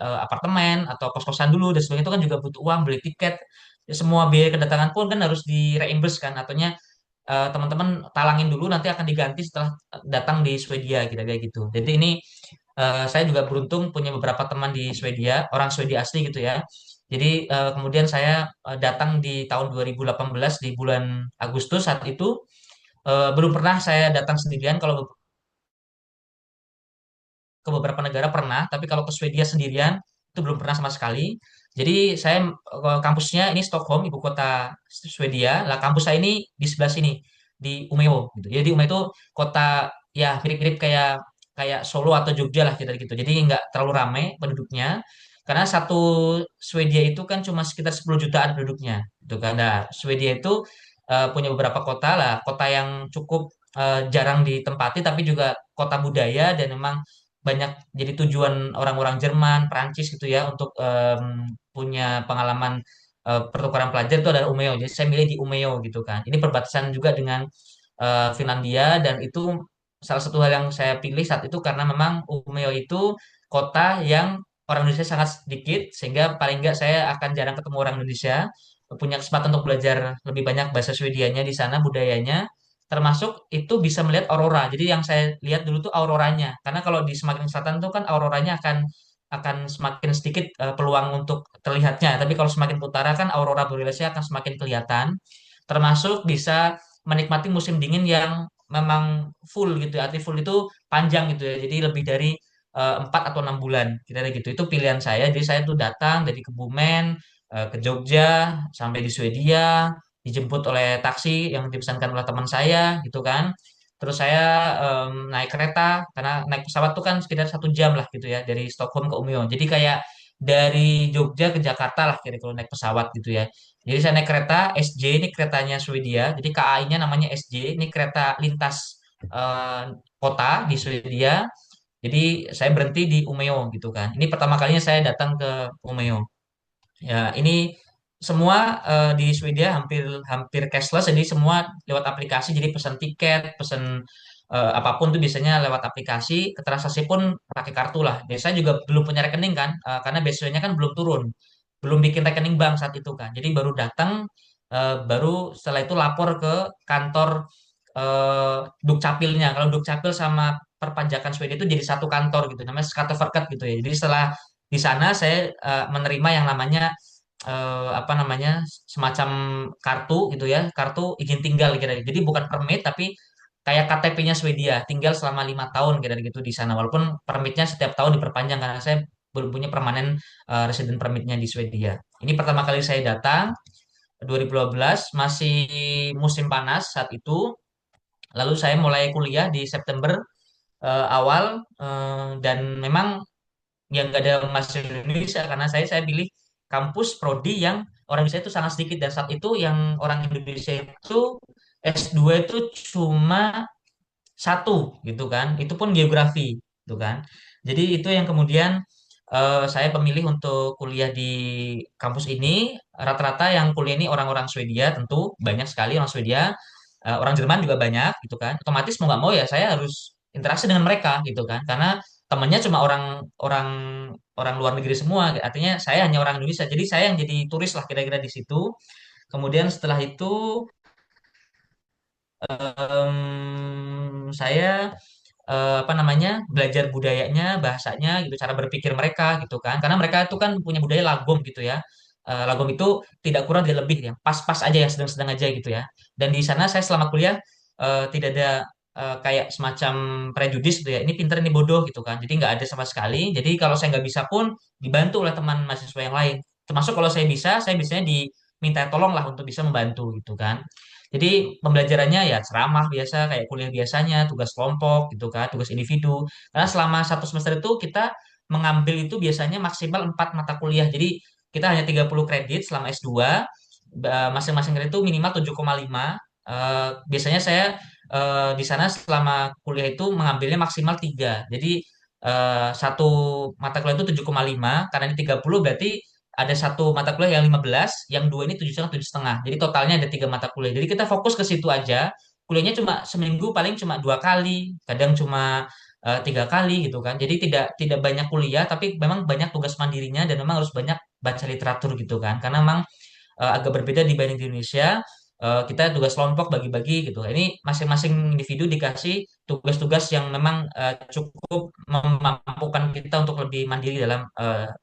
apartemen atau kos-kosan dulu dan sebagainya, itu kan juga butuh uang, beli tiket. Ya, semua biaya kedatangan pun kan harus di-reimburse kan, artinya teman-teman talangin dulu nanti akan diganti setelah datang di Swedia kira-kira gitu. Jadi ini saya juga beruntung punya beberapa teman di Swedia, orang Swedia asli gitu ya. Jadi kemudian saya datang di tahun 2018 di bulan Agustus, saat itu belum pernah saya datang sendirian. Kalau ke beberapa negara pernah, tapi kalau ke Swedia sendirian itu belum pernah sama sekali. Jadi saya kampusnya ini Stockholm, ibu kota Swedia. Lah kampus saya ini di sebelah sini di Umeå gitu. Jadi Umeå itu kota ya mirip-mirip kayak kayak Solo atau Jogja lah kita gitu. Jadi nggak terlalu ramai penduduknya. Karena satu Swedia itu kan cuma sekitar 10 jutaan penduduknya, gitu kan. Nah, Swedia itu punya beberapa kota lah, kota yang cukup jarang ditempati, tapi juga kota budaya dan memang banyak jadi tujuan orang-orang Jerman, Perancis gitu ya untuk punya pengalaman pertukaran pelajar itu adalah Umeå. Jadi saya milih di Umeå gitu kan. Ini perbatasan juga dengan Finlandia dan itu salah satu hal yang saya pilih saat itu karena memang Umeå itu kota yang orang Indonesia sangat sedikit sehingga paling enggak saya akan jarang ketemu orang Indonesia, punya kesempatan untuk belajar lebih banyak bahasa Swedianya di sana, budayanya, termasuk itu bisa melihat aurora. Jadi yang saya lihat dulu tuh auroranya. Karena kalau di semakin selatan tuh kan auroranya akan semakin sedikit peluang untuk terlihatnya. Tapi kalau semakin ke utara kan aurora borealisnya akan semakin kelihatan. Termasuk bisa menikmati musim dingin yang memang full gitu ya. Arti full itu panjang gitu ya. Jadi lebih dari 4 atau 6 bulan kira-kira gitu. Itu pilihan saya. Jadi saya tuh datang dari Kebumen ke Jogja sampai di Swedia, dijemput oleh taksi yang dipesankan oleh teman saya gitu kan. Terus saya naik kereta karena naik pesawat tuh kan sekitar 1 jam lah gitu ya dari Stockholm ke Umeå. Jadi kayak dari Jogja ke Jakarta lah kira-kira kalau naik pesawat gitu ya. Jadi saya naik kereta SJ, ini keretanya Swedia. Jadi KAI-nya namanya SJ, ini kereta lintas eh, kota di Swedia. Jadi saya berhenti di Umeå gitu kan. Ini pertama kalinya saya datang ke Umeå. Ya, ini semua di Swedia hampir hampir cashless, jadi semua lewat aplikasi. Jadi pesan tiket, pesan apapun tuh biasanya lewat aplikasi. Transaksi pun pakai kartu lah. Dan saya juga belum punya rekening kan, karena BSW-nya kan belum turun, belum bikin rekening bank saat itu kan. Jadi baru datang, baru setelah itu lapor ke kantor Dukcapilnya. Kalau Dukcapil sama perpajakan Swedia itu jadi satu kantor gitu, namanya Skatteverket gitu ya. Jadi setelah di sana saya menerima yang namanya apa namanya semacam kartu gitu ya, kartu izin tinggal kira jadi bukan permit tapi kayak KTP-nya Swedia, tinggal selama 5 tahun kira gitu di sana, walaupun permitnya setiap tahun diperpanjang karena saya belum punya permanen resident permitnya di Swedia. Ini pertama kali saya datang 2012, masih musim panas saat itu. Lalu saya mulai kuliah di September awal, dan memang yang nggak ada mahasiswa Indonesia karena saya pilih kampus prodi yang orang Indonesia itu sangat sedikit, dan saat itu yang orang Indonesia itu S2 itu cuma satu gitu kan, itu pun geografi gitu kan. Jadi itu yang kemudian saya pemilih untuk kuliah di kampus ini. Rata-rata yang kuliah ini orang-orang Swedia, tentu banyak sekali orang Swedia. Orang Jerman juga banyak gitu kan. Otomatis mau nggak mau ya saya harus interaksi dengan mereka gitu kan, karena temennya cuma orang orang luar negeri semua. Artinya saya hanya orang Indonesia, jadi saya yang jadi turis lah kira-kira di situ. Kemudian setelah itu saya apa namanya belajar budayanya, bahasanya gitu, cara berpikir mereka gitu kan, karena mereka itu kan punya budaya lagom gitu ya. Lagom itu tidak kurang tidak lebih ya, pas-pas aja, yang sedang-sedang aja gitu ya. Dan di sana saya selama kuliah tidak ada kayak semacam prejudis gitu ya, ini pinter ini bodoh gitu kan, jadi nggak ada sama sekali. Jadi kalau saya nggak bisa pun dibantu oleh teman mahasiswa yang lain, termasuk kalau saya bisa, saya biasanya diminta tolong lah untuk bisa membantu gitu kan. Jadi pembelajarannya ya ceramah biasa kayak kuliah biasanya, tugas kelompok gitu kan, tugas individu. Karena selama satu semester itu kita mengambil itu biasanya maksimal 4 mata kuliah. Jadi kita hanya 30 kredit selama S2. Masing-masing kredit itu minimal 7,5. Biasanya saya di sana selama kuliah itu mengambilnya maksimal 3. Jadi satu mata kuliah itu 7,5, karena ini 30 berarti ada satu mata kuliah yang 15, yang dua ini 7,5, 7,5. Jadi totalnya ada 3 mata kuliah. Jadi kita fokus ke situ aja. Kuliahnya cuma seminggu paling cuma 2 kali, kadang cuma 3 kali gitu kan. Jadi tidak tidak banyak kuliah, tapi memang banyak tugas mandirinya dan memang harus banyak baca literatur gitu kan. Karena memang agak berbeda dibanding di Indonesia. Kita tugas kelompok bagi-bagi gitu. Ini masing-masing individu dikasih tugas-tugas yang memang cukup memampukan kita untuk lebih mandiri dalam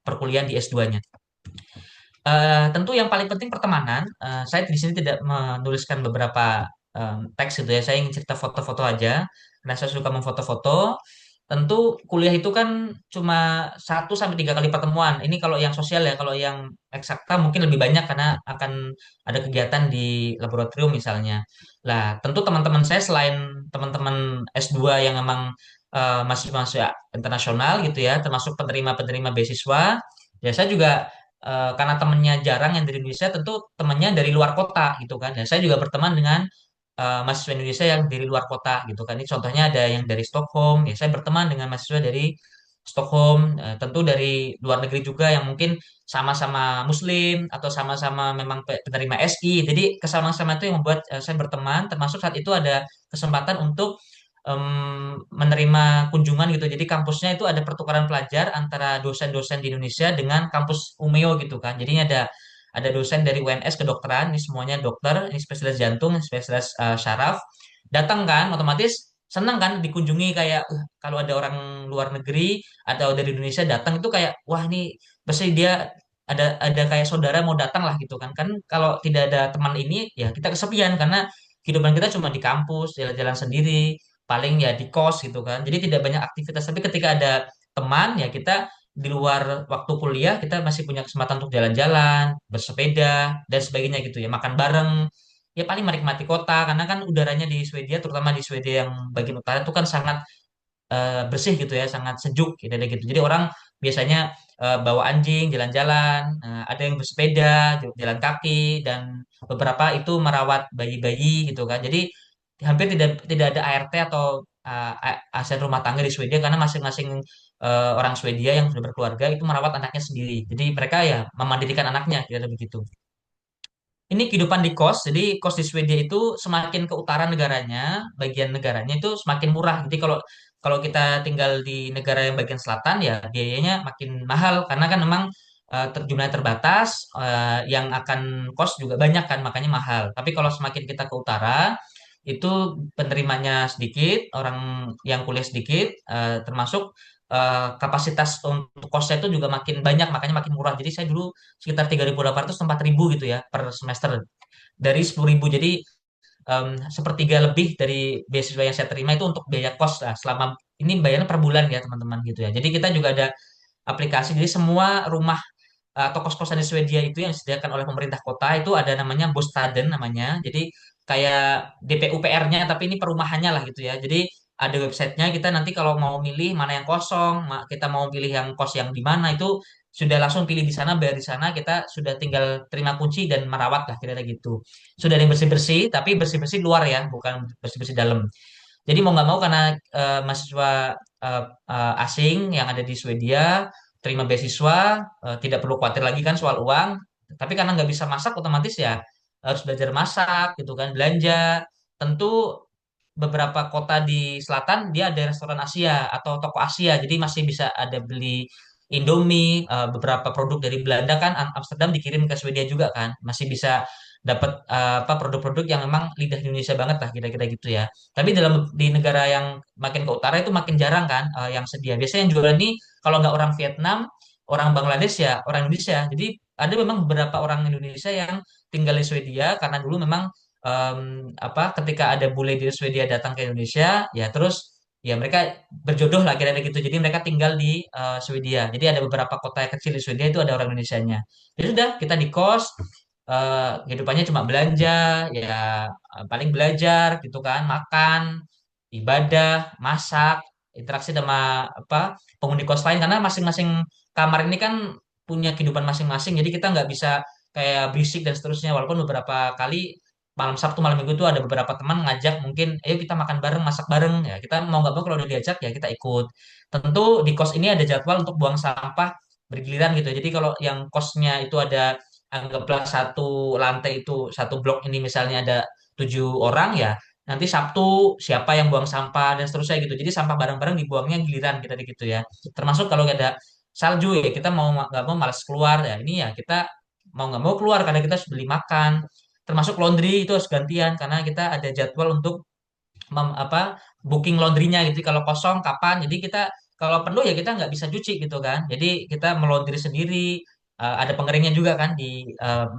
perkuliahan di S2-nya. Tentu yang paling penting pertemanan. Saya di sini tidak menuliskan beberapa teks gitu ya. Saya ingin cerita foto-foto aja. Karena saya suka memfoto-foto. Tentu kuliah itu kan cuma 1 sampai 3 kali pertemuan. Ini kalau yang sosial ya. Kalau yang eksakta mungkin lebih banyak karena akan ada kegiatan di laboratorium misalnya. Lah, tentu teman-teman saya selain teman-teman S2 yang memang masih masih internasional gitu ya, termasuk penerima-penerima beasiswa. Ya saya juga karena temennya jarang yang dari Indonesia, tentu temennya dari luar kota gitu kan. Dan saya juga berteman dengan mahasiswa Indonesia yang dari luar kota gitu kan. Ini contohnya ada yang dari Stockholm, ya saya berteman dengan mahasiswa dari Stockholm, tentu dari luar negeri juga yang mungkin sama-sama Muslim atau sama-sama memang penerima SI. Jadi kesamaan-sama itu yang membuat saya berteman. Termasuk saat itu ada kesempatan untuk menerima kunjungan gitu. Jadi kampusnya itu ada pertukaran pelajar antara dosen-dosen di Indonesia dengan kampus Umeo gitu kan. Jadinya ada dosen dari UNS kedokteran, ini semuanya dokter, ini spesialis jantung, ini spesialis syaraf. Datang kan, otomatis senang kan dikunjungi kayak kalau ada orang luar negeri atau dari Indonesia datang itu kayak wah ini pasti dia ada kayak saudara mau datang lah gitu kan. Kan kalau tidak ada teman ini ya kita kesepian karena kehidupan kita cuma di kampus, jalan-jalan sendiri, paling ya di kos gitu kan. Jadi tidak banyak aktivitas. Tapi ketika ada teman ya kita di luar waktu kuliah kita masih punya kesempatan untuk jalan-jalan, bersepeda dan sebagainya gitu ya, makan bareng. Ya paling menikmati kota karena kan udaranya di Swedia, terutama di Swedia yang bagian utara itu kan sangat bersih gitu ya, sangat sejuk gitu, ada gitu. Jadi orang biasanya bawa anjing jalan-jalan, ada yang bersepeda, jalan kaki, dan beberapa itu merawat bayi-bayi gitu kan. Jadi hampir tidak tidak ada ART atau asisten rumah tangga di Swedia karena masing-masing orang Swedia yang sudah berkeluarga itu merawat anaknya sendiri. Jadi mereka ya memandirikan anaknya, kira-kira begitu. Ini kehidupan di kos. Jadi kos di Swedia itu semakin ke utara negaranya, bagian negaranya itu semakin murah. Jadi kalau kalau kita tinggal di negara yang bagian selatan ya biayanya makin mahal karena kan memang jumlahnya terbatas, yang akan kos juga banyak kan makanya mahal. Tapi kalau semakin kita ke utara itu penerimanya sedikit, orang yang kuliah sedikit, termasuk kapasitas untuk kosnya itu juga makin banyak makanya makin murah. Jadi saya dulu sekitar 3.800 sampai 4.000 gitu ya per semester dari 10.000. Jadi sepertiga lebih dari beasiswa yang saya terima itu untuk biaya kos lah selama ini bayarnya per bulan ya teman-teman gitu ya. Jadi kita juga ada aplikasi, jadi semua rumah atau kos-kosan di Swedia itu yang disediakan oleh pemerintah kota itu ada namanya Bostaden namanya. Jadi kayak DPUPR-nya tapi ini perumahannya lah gitu ya. Jadi ada websitenya, kita nanti kalau mau milih mana yang kosong, kita mau pilih yang kos yang di mana itu sudah langsung pilih di sana, bayar di sana, kita sudah tinggal terima kunci dan merawat lah kira-kira gitu. Sudah ada yang bersih-bersih, tapi bersih-bersih luar ya, bukan bersih-bersih dalam. Jadi mau nggak mau karena mahasiswa asing yang ada di Swedia terima beasiswa, tidak perlu khawatir lagi kan soal uang. Tapi karena nggak bisa masak, otomatis ya harus belajar masak gitu kan, belanja. Tentu beberapa kota di selatan dia ada restoran Asia atau toko Asia, jadi masih bisa ada beli Indomie, beberapa produk dari Belanda kan, Amsterdam dikirim ke Swedia juga kan, masih bisa dapat apa produk-produk yang memang lidah Indonesia banget lah kira-kira gitu ya. Tapi di negara yang makin ke utara itu makin jarang kan yang sedia. Biasanya yang jualan ini kalau nggak orang Vietnam, orang Bangladesh ya orang Indonesia. Jadi ada memang beberapa orang Indonesia yang tinggal di Swedia karena dulu memang apa ketika ada bule di Swedia datang ke Indonesia ya terus ya mereka berjodoh lah kira-kira gitu. Jadi mereka tinggal di Swedia. Jadi ada beberapa kota yang kecil di Swedia itu ada orang Indonesianya. Jadi sudah kita di kos, kehidupannya cuma belanja, ya paling belajar gitu kan, makan, ibadah, masak, interaksi sama apa penghuni kos lain karena masing-masing kamar ini kan punya kehidupan masing-masing. Jadi kita nggak bisa kayak berisik dan seterusnya. Walaupun beberapa kali malam Sabtu, malam Minggu itu ada beberapa teman ngajak mungkin, ayo kita makan bareng, masak bareng. Ya kita mau nggak mau kalau udah diajak ya kita ikut. Tentu di kos ini ada jadwal untuk buang sampah bergiliran gitu. Jadi kalau yang kosnya itu ada anggaplah satu lantai itu satu blok ini misalnya ada 7 orang ya nanti Sabtu siapa yang buang sampah dan seterusnya gitu. Jadi sampah bareng-bareng dibuangnya giliran kita gitu ya. Termasuk kalau ada salju ya kita mau nggak mau malas keluar ya ini ya kita mau nggak mau keluar karena kita harus beli makan. Termasuk laundry itu harus gantian karena kita ada jadwal untuk apa booking laundrynya gitu. Kalau kosong kapan? Jadi kita kalau perlu ya kita nggak bisa cuci gitu kan. Jadi kita melaundry sendiri. Ada pengeringnya juga kan di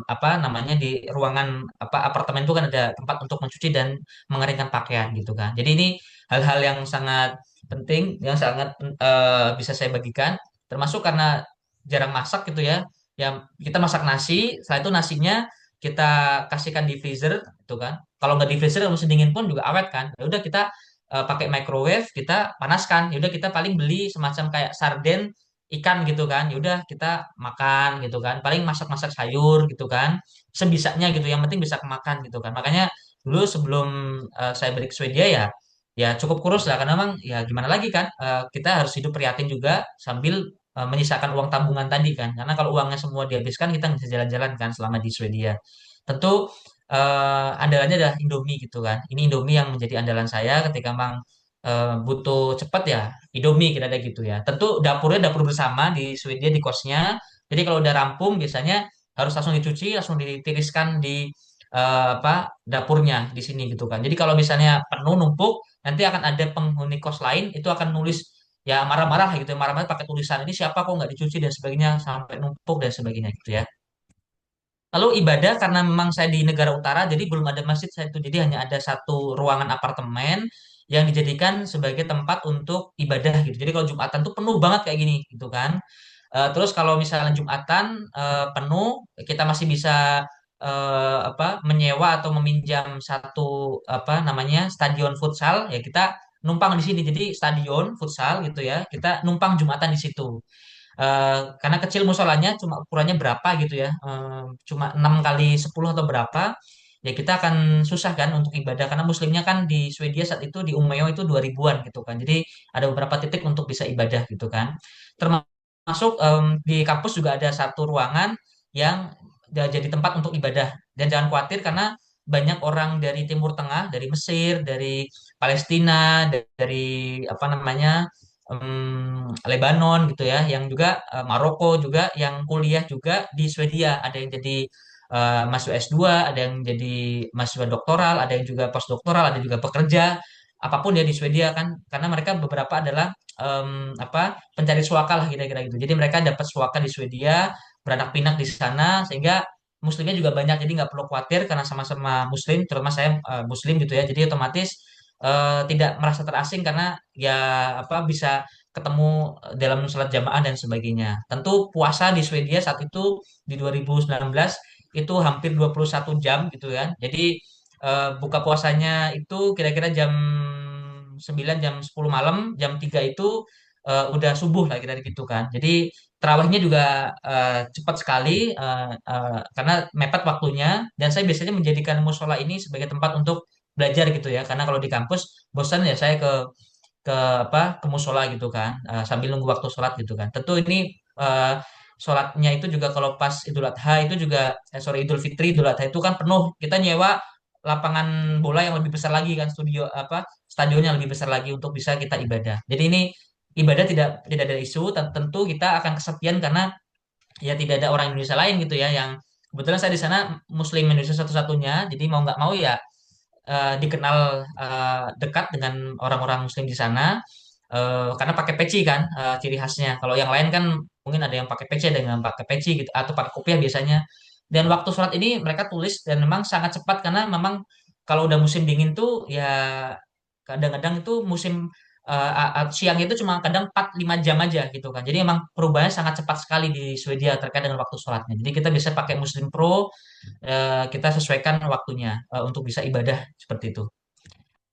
apa namanya di ruangan apa apartemen itu kan ada tempat untuk mencuci dan mengeringkan pakaian gitu kan. Jadi ini hal-hal yang sangat penting yang sangat bisa saya bagikan. Termasuk karena jarang masak gitu ya. Ya kita masak nasi, setelah itu nasinya kita kasihkan di freezer gitu kan. Kalau nggak di freezer musim dingin pun juga awet kan. Ya udah kita pakai microwave, kita panaskan. Ya udah kita paling beli semacam kayak sarden ikan gitu kan. Ya udah kita makan gitu kan. Paling masak-masak sayur gitu kan. Sebisanya gitu. Yang penting bisa kemakan gitu kan. Makanya dulu sebelum saya balik ke Swedia ya ya cukup kurus lah karena memang ya gimana lagi kan, kita harus hidup prihatin juga sambil menyisakan uang tabungan tadi kan, karena kalau uangnya semua dihabiskan kita nggak bisa jalan-jalan kan selama di Swedia. Tentu andalannya adalah Indomie gitu kan, ini Indomie yang menjadi andalan saya ketika memang butuh cepat ya, Indomie kira-kira gitu ya. Tentu dapurnya dapur bersama di Swedia di kosnya, jadi kalau udah rampung biasanya harus langsung dicuci, langsung ditiriskan di apa dapurnya di sini gitu kan. Jadi kalau misalnya penuh numpuk, nanti akan ada penghuni kos lain itu akan nulis ya marah-marah gitu ya, marah-marah pakai tulisan ini siapa kok nggak dicuci dan sebagainya sampai numpuk dan sebagainya gitu ya. Lalu ibadah karena memang saya di negara utara jadi belum ada masjid saya itu, jadi hanya ada satu ruangan apartemen yang dijadikan sebagai tempat untuk ibadah gitu. Jadi kalau Jumatan tuh penuh banget kayak gini gitu kan. Terus kalau misalnya Jumatan penuh, kita masih bisa apa menyewa atau meminjam satu apa namanya stadion futsal ya, kita numpang di sini. Jadi stadion futsal gitu ya, kita numpang Jumatan di situ. Karena kecil musolanya cuma ukurannya berapa gitu ya, cuma 6 kali 10 atau berapa, ya kita akan susah kan untuk ibadah karena muslimnya kan di Swedia saat itu di Umeå itu 2000-an gitu kan. Jadi ada beberapa titik untuk bisa ibadah gitu kan. Termasuk di kampus juga ada satu ruangan yang jadi tempat untuk ibadah. Dan jangan khawatir karena banyak orang dari Timur Tengah, dari Mesir, dari Palestina, dari apa namanya Lebanon gitu ya, yang juga Maroko juga yang kuliah juga di Swedia. Ada yang jadi mahasiswa S2, ada yang jadi mahasiswa doktoral, ada yang juga postdoktoral, ada juga pekerja apapun ya di Swedia kan, karena mereka beberapa adalah apa pencari suaka lah kira-kira gitu. Jadi mereka dapat suaka di Swedia, beranak pinak di sana, sehingga muslimnya juga banyak. Jadi nggak perlu khawatir karena sama-sama muslim, terutama saya muslim gitu ya. Jadi otomatis tidak merasa terasing karena ya apa bisa ketemu dalam sholat jamaah dan sebagainya. Tentu puasa di Swedia saat itu di 2019 itu hampir 21 jam gitu kan. Jadi buka puasanya itu kira-kira jam 9 jam 10 malam, jam 3 itu udah subuh lah kira-kira gitu kan. Jadi terawihnya juga cepat sekali karena mepet waktunya, dan saya biasanya menjadikan musola ini sebagai tempat untuk belajar gitu ya. Karena kalau di kampus bosan ya saya ke apa ke musola gitu kan, sambil nunggu waktu sholat gitu kan. Tentu ini sholatnya itu juga kalau pas Idul Adha itu juga sorry Idul Fitri Idul Adha itu kan penuh, kita nyewa lapangan bola yang lebih besar lagi kan, studio apa stadion yang lebih besar lagi untuk bisa kita ibadah. Jadi ini ibadah tidak tidak ada isu. Tentu kita akan kesepian karena ya tidak ada orang Indonesia lain gitu ya, yang kebetulan saya di sana Muslim Indonesia satu-satunya, jadi mau nggak mau ya dikenal dekat dengan orang-orang Muslim di sana karena pakai peci kan, ciri khasnya. Kalau yang lain kan mungkin ada yang pakai peci, ada yang pakai peci gitu atau pakai kopiah biasanya. Dan waktu sholat ini mereka tulis dan memang sangat cepat karena memang kalau udah musim dingin tuh ya kadang-kadang itu musim siang itu cuma kadang 4-5 jam aja gitu kan. Jadi emang perubahannya sangat cepat sekali di Swedia terkait dengan waktu sholatnya. Jadi kita bisa pakai Muslim Pro, kita sesuaikan waktunya untuk bisa ibadah seperti itu.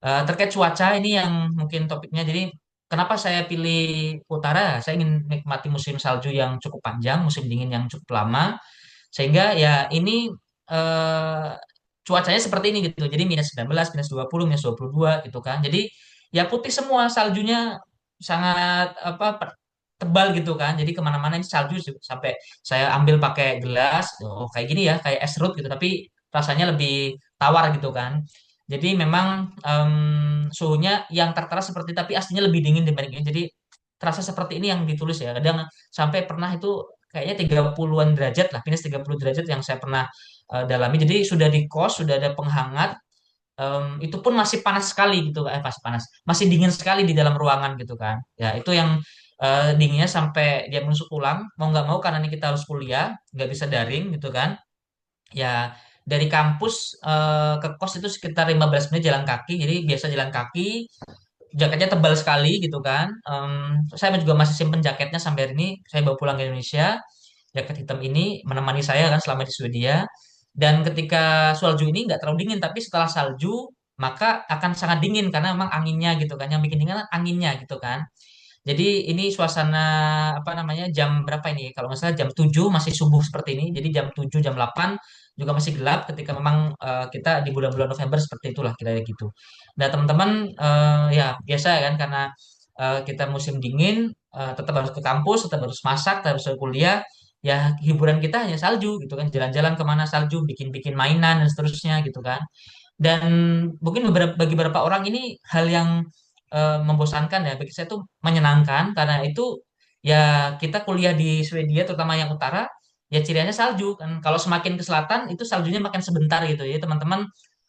Terkait cuaca ini yang mungkin topiknya. Jadi kenapa saya pilih utara? Saya ingin nikmati musim salju yang cukup panjang, musim dingin yang cukup lama, sehingga ya ini eh, cuacanya seperti ini gitu. Jadi -19, -20, -22 gitu kan. Jadi ya putih semua, saljunya sangat apa tebal gitu kan. Jadi kemana-mana ini salju sampai saya ambil pakai gelas, oh kayak gini ya, kayak es serut gitu. Tapi rasanya lebih tawar gitu kan. Jadi memang suhunya yang tertera seperti tapi aslinya lebih dingin dibanding ini. Jadi terasa seperti ini yang ditulis ya. Kadang sampai pernah itu kayaknya 30-an derajat lah, minus 30 derajat yang saya pernah dalami. Jadi sudah di kos, sudah ada penghangat, itu pun masih panas sekali gitu, masih panas, masih dingin sekali di dalam ruangan gitu kan. Ya itu yang dinginnya sampai dia menusuk tulang. Mau nggak mau karena ini kita harus kuliah, nggak bisa daring gitu kan. Ya dari kampus ke kos itu sekitar 15 menit jalan kaki. Jadi biasa jalan kaki, jaketnya tebal sekali gitu kan. Saya juga masih simpen jaketnya sampai hari ini. Saya bawa pulang ke Indonesia. Jaket hitam ini menemani saya kan selama di Swedia. Dan ketika salju ini nggak terlalu dingin, tapi setelah salju maka akan sangat dingin karena memang anginnya gitu kan. Yang bikin dingin kan anginnya gitu kan. Jadi ini suasana apa namanya jam berapa ini? Kalau nggak salah jam 7 masih subuh seperti ini. Jadi jam 7 jam 8 juga masih gelap ketika memang kita di bulan-bulan November seperti itulah kira-kira gitu. Nah teman-teman ya biasa ya kan karena kita musim dingin tetap harus ke kampus, tetap harus masak, tetap harus kuliah. Ya hiburan kita hanya salju gitu kan, jalan-jalan kemana salju, bikin-bikin mainan dan seterusnya gitu kan. Dan mungkin bagi beberapa orang ini hal yang membosankan ya. Bagi saya tuh menyenangkan karena itu ya kita kuliah di Swedia terutama yang utara ya cirinya salju kan. Kalau semakin ke selatan itu saljunya makin sebentar gitu ya. Teman-teman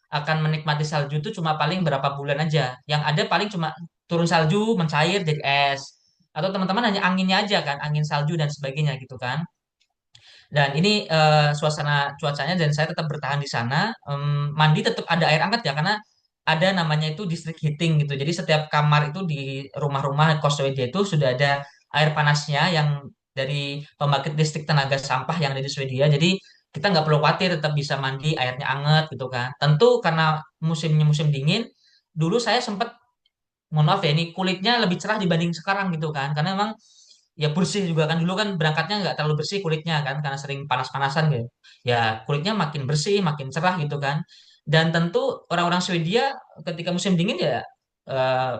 akan menikmati salju itu cuma paling berapa bulan aja. Yang ada paling cuma turun salju, mencair jadi es. Atau teman-teman hanya anginnya aja kan, angin salju dan sebagainya gitu kan. Dan ini suasana cuacanya dan saya tetap bertahan di sana. Mandi tetap ada air hangat ya karena ada namanya itu district heating gitu. Jadi setiap kamar itu di rumah-rumah kos Swedia itu sudah ada air panasnya yang dari pembangkit listrik tenaga sampah yang ada di Swedia. Jadi kita nggak perlu khawatir tetap bisa mandi airnya hangat gitu kan. Tentu karena musimnya musim dingin, dulu saya sempat mohon maaf ya ini kulitnya lebih cerah dibanding sekarang gitu kan karena memang ya bersih juga kan dulu kan berangkatnya nggak terlalu bersih kulitnya kan karena sering panas-panasan gitu ya kulitnya makin bersih makin cerah gitu kan dan tentu orang-orang Swedia ketika musim dingin ya eh,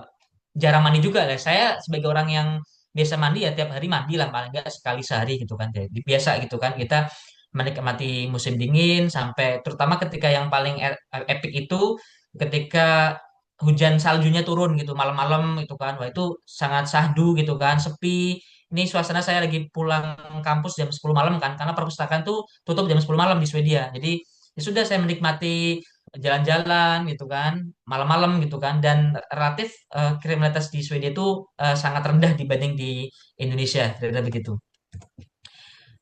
jarang mandi juga lah saya sebagai orang yang biasa mandi ya tiap hari mandi lah paling nggak sekali sehari gitu kan jadi biasa gitu kan kita menikmati musim dingin sampai terutama ketika yang paling epic itu ketika hujan saljunya turun gitu malam-malam itu kan wah itu sangat syahdu gitu kan sepi ini suasana saya lagi pulang kampus jam 10 malam kan karena perpustakaan tuh tutup jam 10 malam di Swedia jadi ya sudah saya menikmati jalan-jalan gitu kan malam-malam gitu kan dan relatif kriminalitas di Swedia itu sangat rendah dibanding di Indonesia kira-kira begitu.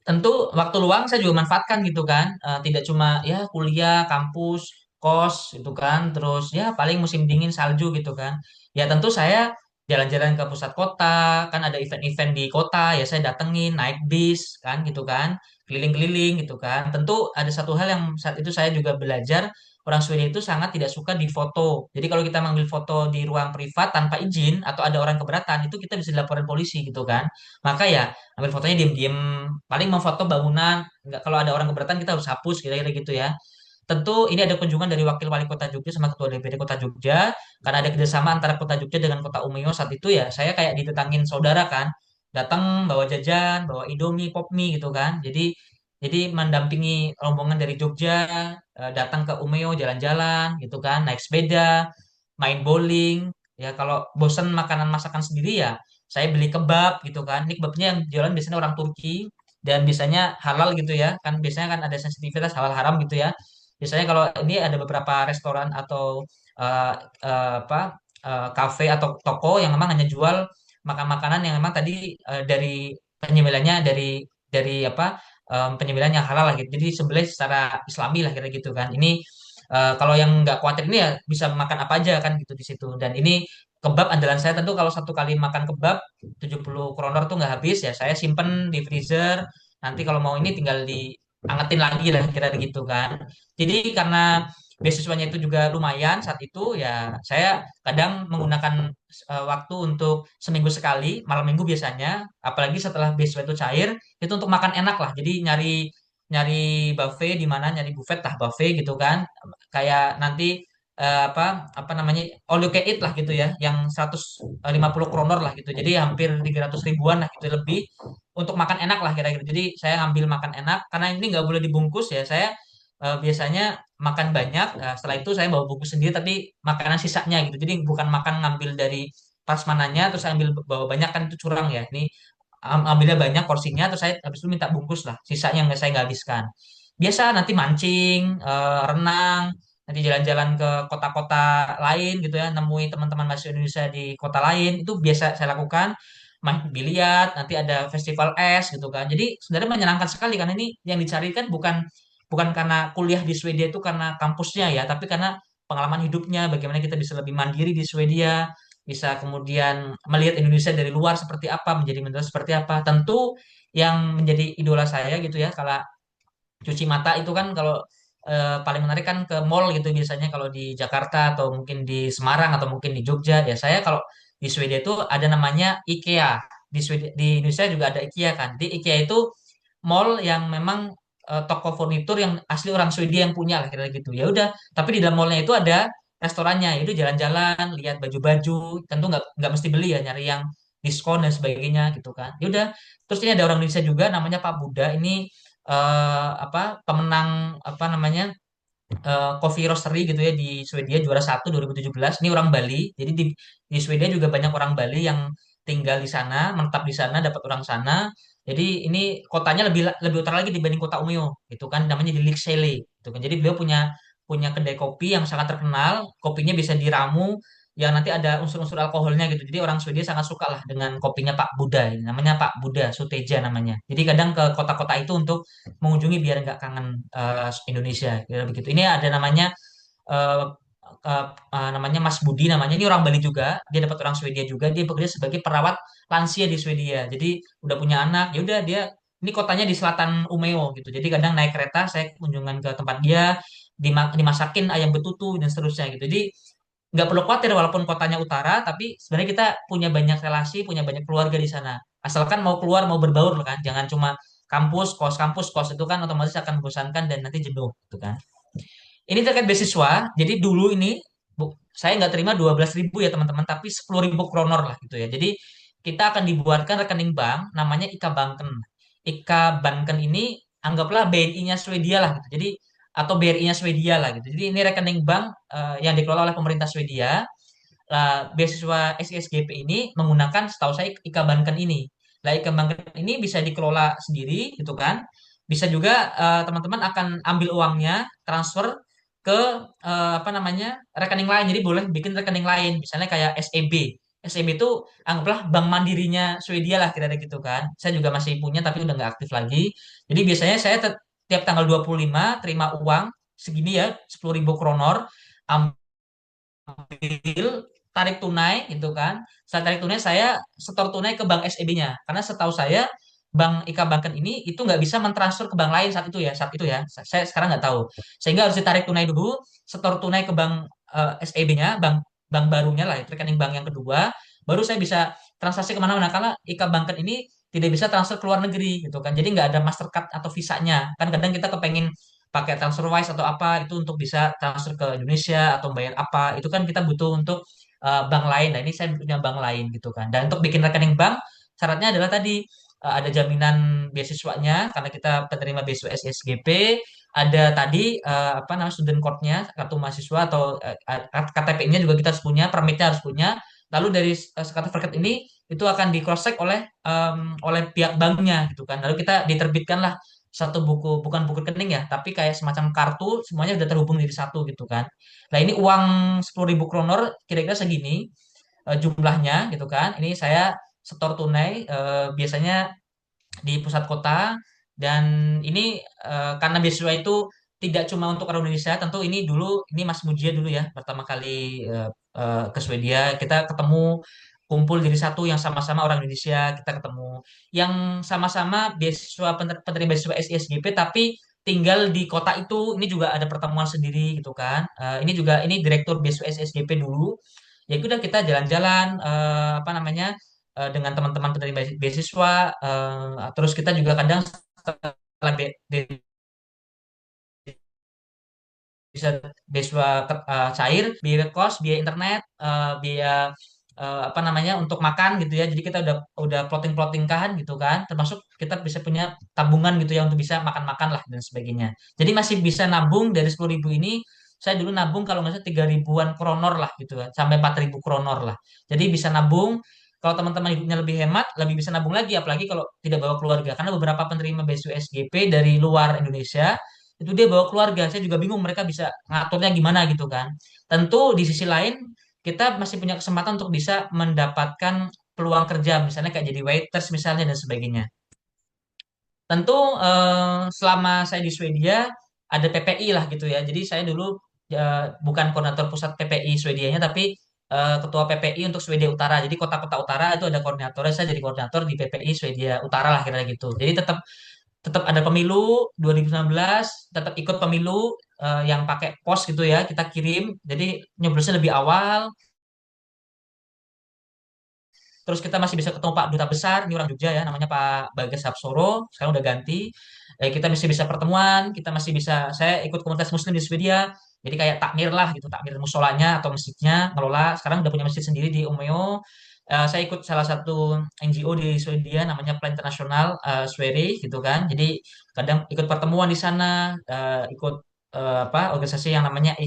Tentu waktu luang saya juga manfaatkan gitu kan. Tidak cuma ya kuliah, kampus, kos gitu kan. Terus ya paling musim dingin salju gitu kan. Ya tentu saya jalan-jalan ke pusat kota, kan ada event-event di kota, ya saya datengin naik bis kan gitu kan. Keliling-keliling gitu kan. Tentu ada satu hal yang saat itu saya juga belajar orang Swedia itu sangat tidak suka difoto. Jadi kalau kita mengambil foto di ruang privat tanpa izin atau ada orang keberatan itu kita bisa dilaporin polisi gitu kan. Maka ya ambil fotonya diem-diem paling memfoto bangunan nggak kalau ada orang keberatan kita harus hapus kira-kira gitu ya tentu ini ada kunjungan dari wakil wali kota Jogja sama ketua DPD kota Jogja karena ada kerjasama antara kota Jogja dengan kota Umeå saat itu ya saya kayak ditetangin saudara kan datang bawa jajan bawa Indomie pop mie gitu kan jadi mendampingi rombongan dari Jogja datang ke Umeå jalan-jalan gitu kan naik sepeda main bowling ya kalau bosen makanan masakan sendiri ya saya beli kebab gitu kan. Ini kebabnya yang jualan biasanya orang Turki dan biasanya halal gitu ya. Kan biasanya kan ada sensitivitas halal haram gitu ya. Biasanya kalau ini ada beberapa restoran atau eh, apa kafe atau toko yang memang hanya jual makan-makanan yang memang tadi dari penyembelihannya dari apa penyembelihan yang halal lah gitu. Jadi sembelih secara Islami lah kira gitu kan. Ini kalau yang nggak khawatir ini ya bisa makan apa aja kan gitu di situ. Dan ini kebab andalan saya tentu kalau satu kali makan kebab 70 kronor tuh nggak habis ya saya simpen di freezer nanti kalau mau ini tinggal diangetin lagi lah kira gitu kan jadi karena beasiswanya itu juga lumayan saat itu ya saya kadang menggunakan waktu untuk seminggu sekali malam minggu biasanya apalagi setelah beasiswa itu cair itu untuk makan enak lah jadi nyari nyari buffet di mana nyari buffet tah buffet gitu kan kayak nanti apa apa namanya all you can eat lah gitu ya yang 150 kronor lah gitu jadi hampir 300 ribuan lah gitu lebih untuk makan enak lah kira-kira jadi saya ngambil makan enak karena ini nggak boleh dibungkus ya saya biasanya makan banyak setelah itu saya bawa bungkus sendiri tapi makanan sisanya gitu jadi bukan makan ngambil dari prasmananya terus saya ambil bawa banyak kan itu curang ya ini ambilnya banyak porsinya terus saya habis itu minta bungkus lah sisanya yang saya nggak habiskan biasa nanti mancing renang nanti jalan-jalan ke kota-kota lain gitu ya, nemui teman-teman mahasiswa Indonesia di kota lain, itu biasa saya lakukan, main biliar, nanti ada festival es gitu kan. Jadi sebenarnya menyenangkan sekali karena ini yang dicari kan bukan bukan karena kuliah di Swedia itu karena kampusnya ya, tapi karena pengalaman hidupnya, bagaimana kita bisa lebih mandiri di Swedia, bisa kemudian melihat Indonesia dari luar seperti apa, menjadi mentor seperti apa. Tentu yang menjadi idola saya gitu ya, kalau cuci mata itu kan kalau paling menarik kan ke mall gitu biasanya kalau di Jakarta atau mungkin di Semarang atau mungkin di Jogja ya saya kalau di Swedia itu ada namanya IKEA di Indonesia juga ada IKEA kan di IKEA itu mall yang memang toko furnitur yang asli orang Swedia yang punya lah kira gitu. Ya udah, tapi di dalam mallnya itu ada restorannya, itu jalan-jalan, lihat baju-baju, tentu nggak mesti beli ya, nyari yang diskon dan sebagainya gitu kan. Ya udah, terus ini ada orang Indonesia juga namanya Pak Buddha, ini apa pemenang apa namanya Coffee Roastery gitu ya di Swedia juara 1 2017. Ini orang Bali. Jadi di Swedia juga banyak orang Bali yang tinggal di sana, menetap di sana, dapat orang sana. Jadi ini kotanya lebih lebih utara lagi dibanding kota Umeå, gitu kan. Namanya di Lycksele, gitu kan. Jadi beliau punya punya kedai kopi yang sangat terkenal. Kopinya bisa diramu yang nanti ada unsur-unsur alkoholnya gitu. Jadi orang Swedia sangat suka lah dengan kopinya Pak Buddha. Ini namanya Pak Buddha Suteja namanya. Jadi kadang ke kota-kota itu untuk mengunjungi biar nggak kangen Indonesia kira begitu. Ini ada namanya eh, namanya Mas Budi namanya, ini orang Bali juga, dia dapat orang Swedia juga, dia bekerja sebagai perawat lansia di Swedia. Jadi udah punya anak, ya udah dia ini kotanya di selatan Umeå gitu. Jadi kadang naik kereta saya kunjungan ke tempat dia, dimasakin ayam betutu dan seterusnya gitu. Jadi nggak perlu khawatir walaupun kotanya utara, tapi sebenarnya kita punya banyak relasi, punya banyak keluarga di sana. Asalkan mau keluar, mau berbaur loh kan, jangan cuma kampus kos itu kan otomatis akan membosankan dan nanti jenuh, gitu kan. Ini terkait beasiswa, jadi dulu ini saya nggak terima 12.000 ya teman-teman, tapi 10.000 kronor lah gitu ya. Jadi kita akan dibuatkan rekening bank namanya Ika Banken. Ika Banken ini anggaplah BNI-nya Swedia lah gitu. Jadi atau BRI-nya Swedia lah gitu. Jadi ini rekening bank yang dikelola oleh pemerintah Swedia. Beasiswa SISGP ini menggunakan setahu saya Ika Banken ini. Lah Ika Banken ini bisa dikelola sendiri gitu kan. Bisa juga teman-teman akan ambil uangnya transfer ke apa namanya rekening lain. Jadi boleh bikin rekening lain, misalnya kayak SEB. SEB itu anggaplah bank mandirinya Swedia lah kira-kira gitu kan. Saya juga masih punya tapi udah nggak aktif lagi. Jadi biasanya saya tiap tanggal 25 terima uang segini ya 10.000 kronor, ambil tarik tunai gitu kan. Saat tarik tunai saya setor tunai ke bank SEB-nya. Karena setahu saya Bank Ika Banken ini itu nggak bisa mentransfer ke bank lain saat itu ya. Saya sekarang nggak tahu. Sehingga harus ditarik tunai dulu, setor tunai ke bank SEB-nya, bank bank barunya lah, rekening bank yang kedua, baru saya bisa transaksi kemana-mana. Karena Ika Banken ini tidak bisa transfer ke luar negeri gitu kan. Jadi nggak ada Mastercard atau visanya. Kan kadang kita kepengen pakai TransferWise atau apa itu untuk bisa transfer ke Indonesia atau bayar apa itu kan kita butuh untuk bank lain. Nah ini saya punya bank lain gitu kan. Dan untuk bikin rekening bank syaratnya adalah tadi ada jaminan beasiswanya karena kita penerima beasiswa SSGP, ada tadi apa namanya student card-nya kartu mahasiswa atau KTP-nya juga kita harus punya, permit-nya harus punya. Lalu dari sertifikat ini itu akan di cross check oleh pihak banknya gitu kan. Lalu kita diterbitkanlah satu buku, bukan buku rekening ya, tapi kayak semacam kartu, semuanya udah terhubung jadi satu gitu kan. Nah ini uang 10.000 kronor kira-kira segini jumlahnya gitu kan. Ini saya setor tunai biasanya di pusat kota, dan ini karena beasiswa itu tidak cuma untuk orang Indonesia, tentu ini dulu ini Mas Mujia dulu ya pertama kali ke Swedia, kita ketemu kumpul jadi satu yang sama-sama orang Indonesia, kita ketemu yang sama-sama beasiswa penerima beasiswa SISGP tapi tinggal di kota itu, ini juga ada pertemuan sendiri gitu kan. Ini juga ini direktur beasiswa SISGP dulu, ya udah kita jalan-jalan apa namanya dengan teman-teman penerima beasiswa, terus kita juga kadang setelah bisa beasiswa cair, biaya kos, biaya internet, biaya apa namanya untuk makan gitu ya. Jadi kita udah plotting-plotting kan gitu kan. Termasuk kita bisa punya tabungan gitu ya untuk bisa makan-makan lah dan sebagainya. Jadi masih bisa nabung dari 10.000 ini. Saya dulu nabung kalau nggak salah 3.000-an kronor lah gitu ya, sampai 4.000 kronor lah. Jadi bisa nabung. Kalau teman-teman hidupnya lebih hemat, lebih bisa nabung lagi, apalagi kalau tidak bawa keluarga. Karena beberapa penerima beasiswa SGP dari luar Indonesia itu dia bawa keluarga, saya juga bingung mereka bisa ngaturnya gimana gitu kan. Tentu di sisi lain kita masih punya kesempatan untuk bisa mendapatkan peluang kerja misalnya kayak jadi waiters misalnya dan sebagainya. Tentu selama saya di Swedia ada PPI lah gitu ya, jadi saya dulu bukan koordinator pusat PPI Swedianya tapi ketua PPI untuk Swedia Utara, jadi kota-kota utara itu ada koordinatornya, saya jadi koordinator di PPI Swedia Utara lah kira gitu. Jadi tetap tetap ada pemilu 2019, tetap ikut pemilu yang pakai pos gitu ya, kita kirim. Jadi nyoblosnya lebih awal, terus kita masih bisa ketemu Pak Duta Besar, ini orang Jogja ya, namanya Pak Bagas Hapsoro, sekarang udah ganti. Kita masih bisa pertemuan, kita masih bisa, saya ikut komunitas Muslim di Swedia, jadi kayak takmir lah gitu, takmir musolanya atau masjidnya, ngelola. Sekarang udah punya masjid sendiri di Umeå. Saya ikut salah satu NGO di Swedia namanya Plan Internasional Sweri gitu kan. Jadi kadang ikut pertemuan di sana, ikut apa organisasi yang namanya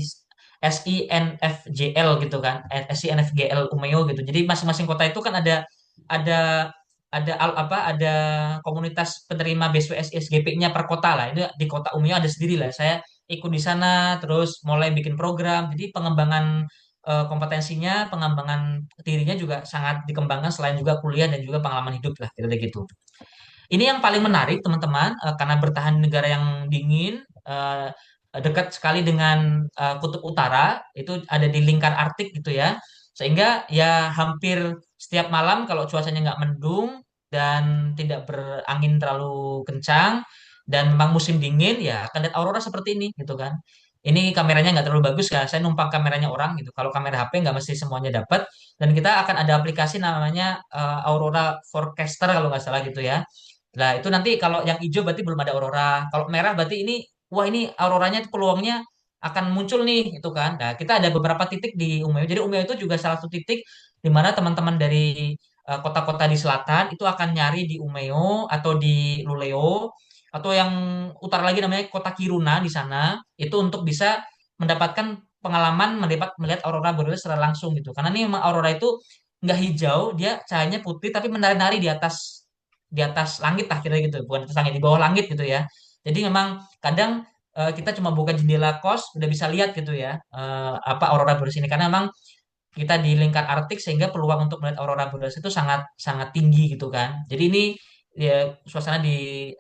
SINFJL gitu kan, SINFGL Umeå gitu. Jadi masing-masing kota itu kan ada ada komunitas penerima beasiswa SGP-nya per kota lah. Itu di kota Umeå ada sendiri lah. Saya ikut di sana, terus mulai bikin program. Jadi pengembangan kompetensinya, pengembangan dirinya juga sangat dikembangkan selain juga kuliah dan juga pengalaman hidup lah, kira-kira gitu. Ini yang paling menarik teman-teman, karena bertahan di negara yang dingin, dekat sekali dengan kutub utara, itu ada di lingkar Arktik gitu ya. Sehingga ya hampir setiap malam kalau cuacanya nggak mendung dan tidak berangin terlalu kencang dan memang musim dingin ya akan lihat aurora seperti ini gitu kan. Ini kameranya nggak terlalu bagus ya, saya numpang kameranya orang gitu. Kalau kamera HP nggak mesti semuanya dapat. Dan kita akan ada aplikasi namanya Aurora Forecaster kalau nggak salah gitu ya. Nah, itu nanti kalau yang hijau berarti belum ada aurora. Kalau merah berarti ini, wah ini auroranya itu peluangnya akan muncul nih, itu kan. Nah, kita ada beberapa titik di Umeå. Jadi Umeå itu juga salah satu titik di mana teman-teman dari kota-kota di selatan itu akan nyari di Umeå atau di Luleå atau yang utara lagi namanya kota Kiruna di sana itu untuk bisa mendapatkan pengalaman melihat aurora borealis secara langsung gitu. Karena ini memang aurora itu nggak hijau, dia cahayanya putih tapi menari-nari di atas langit lah kira gitu, bukan atas langit, di bawah langit gitu ya. Jadi memang kadang kita cuma buka jendela kos udah bisa lihat gitu ya, apa aurora borealis ini, karena memang kita di lingkar Arktik sehingga peluang untuk melihat aurora borealis itu sangat sangat tinggi gitu kan. Jadi ini ya suasana di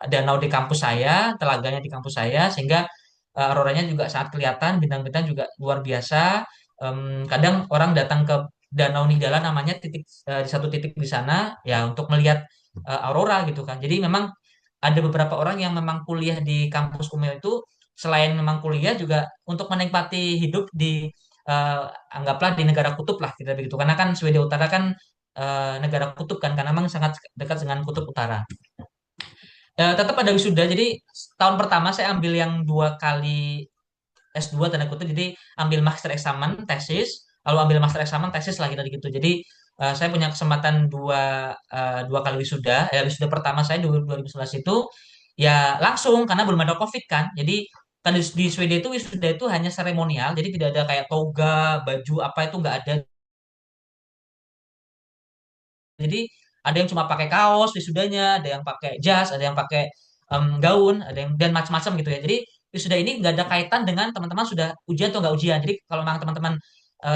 danau di kampus saya, telaganya di kampus saya, sehingga auroranya juga sangat kelihatan, bintang-bintang juga luar biasa. Kadang orang datang ke Danau Nidala namanya titik di satu titik di sana ya untuk melihat aurora gitu kan. Jadi memang ada beberapa orang yang memang kuliah di kampus Umeå itu selain memang kuliah juga untuk menikmati hidup di eh, anggaplah di negara kutub lah kita begitu. Karena kan Swedia Utara kan negara kutub kan karena memang sangat dekat dengan kutub utara. Tetap ada wisuda. Jadi tahun pertama saya ambil yang 2 kali S2 tanda kutip. Jadi ambil master eksamen tesis, lalu ambil master eksamen tesis lagi tadi gitu. Jadi saya punya kesempatan dua kali wisuda. Wisuda pertama saya 2019 itu ya langsung karena belum ada COVID kan. Jadi kan di Swedia itu wisuda itu hanya seremonial, jadi tidak ada kayak toga, baju apa itu nggak ada. Jadi ada yang cuma pakai kaos wisudanya, ada yang pakai jas, ada yang pakai gaun, ada yang dan macam-macam gitu ya. Jadi wisuda ini nggak ada kaitan dengan teman-teman sudah ujian atau nggak ujian. Jadi kalau memang teman-teman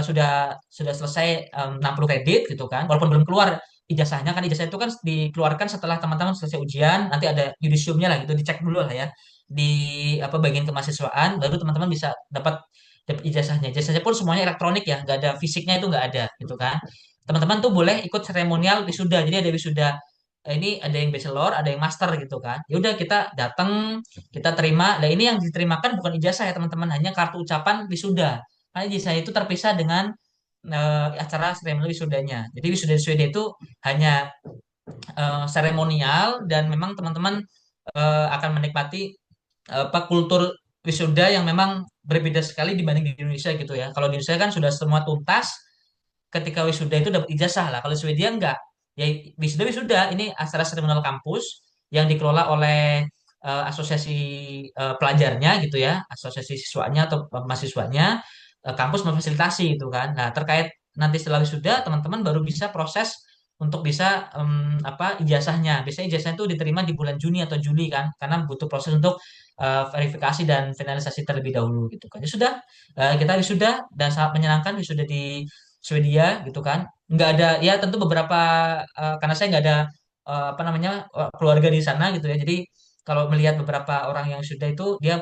sudah selesai 60 kredit gitu kan, walaupun belum keluar ijazahnya kan, ijazah itu kan dikeluarkan setelah teman-teman selesai ujian, nanti ada yudisiumnya lah gitu, dicek dulu lah ya di apa bagian kemahasiswaan, baru teman-teman bisa dapat ijazahnya. Ijazahnya pun semuanya elektronik ya, nggak ada fisiknya itu nggak ada gitu kan. Teman-teman tuh boleh ikut seremonial wisuda. Jadi ada wisuda ini ada yang bachelor, ada yang master gitu kan. Ya udah kita datang, kita terima. Nah, ini yang diterimakan bukan ijazah ya teman-teman, hanya kartu ucapan wisuda. Karena ijazah itu terpisah dengan acara seremonial wisudanya. Jadi wisuda di Swedia itu hanya seremonial dan memang teman-teman akan menikmati apa kultur wisuda yang memang berbeda sekali dibanding di Indonesia gitu ya. Kalau di Indonesia kan sudah semua tuntas, ketika wisuda itu dapat ijazah lah. Kalau Swedia enggak. Ya wisuda wisuda ini acara seremonial kampus yang dikelola oleh asosiasi pelajarnya gitu ya, asosiasi siswanya atau mahasiswanya, kampus memfasilitasi itu kan. Nah, terkait nanti setelah wisuda teman-teman baru bisa proses untuk bisa apa ijazahnya. Biasanya ijazahnya itu diterima di bulan Juni atau Juli kan, karena butuh proses untuk verifikasi dan finalisasi terlebih dahulu gitu kan. Ya sudah, kita wisuda dan sangat menyenangkan wisuda di Swedia gitu kan. Nggak ada ya tentu beberapa karena saya nggak ada apa namanya keluarga di sana gitu ya. Jadi kalau melihat beberapa orang yang sudah itu dia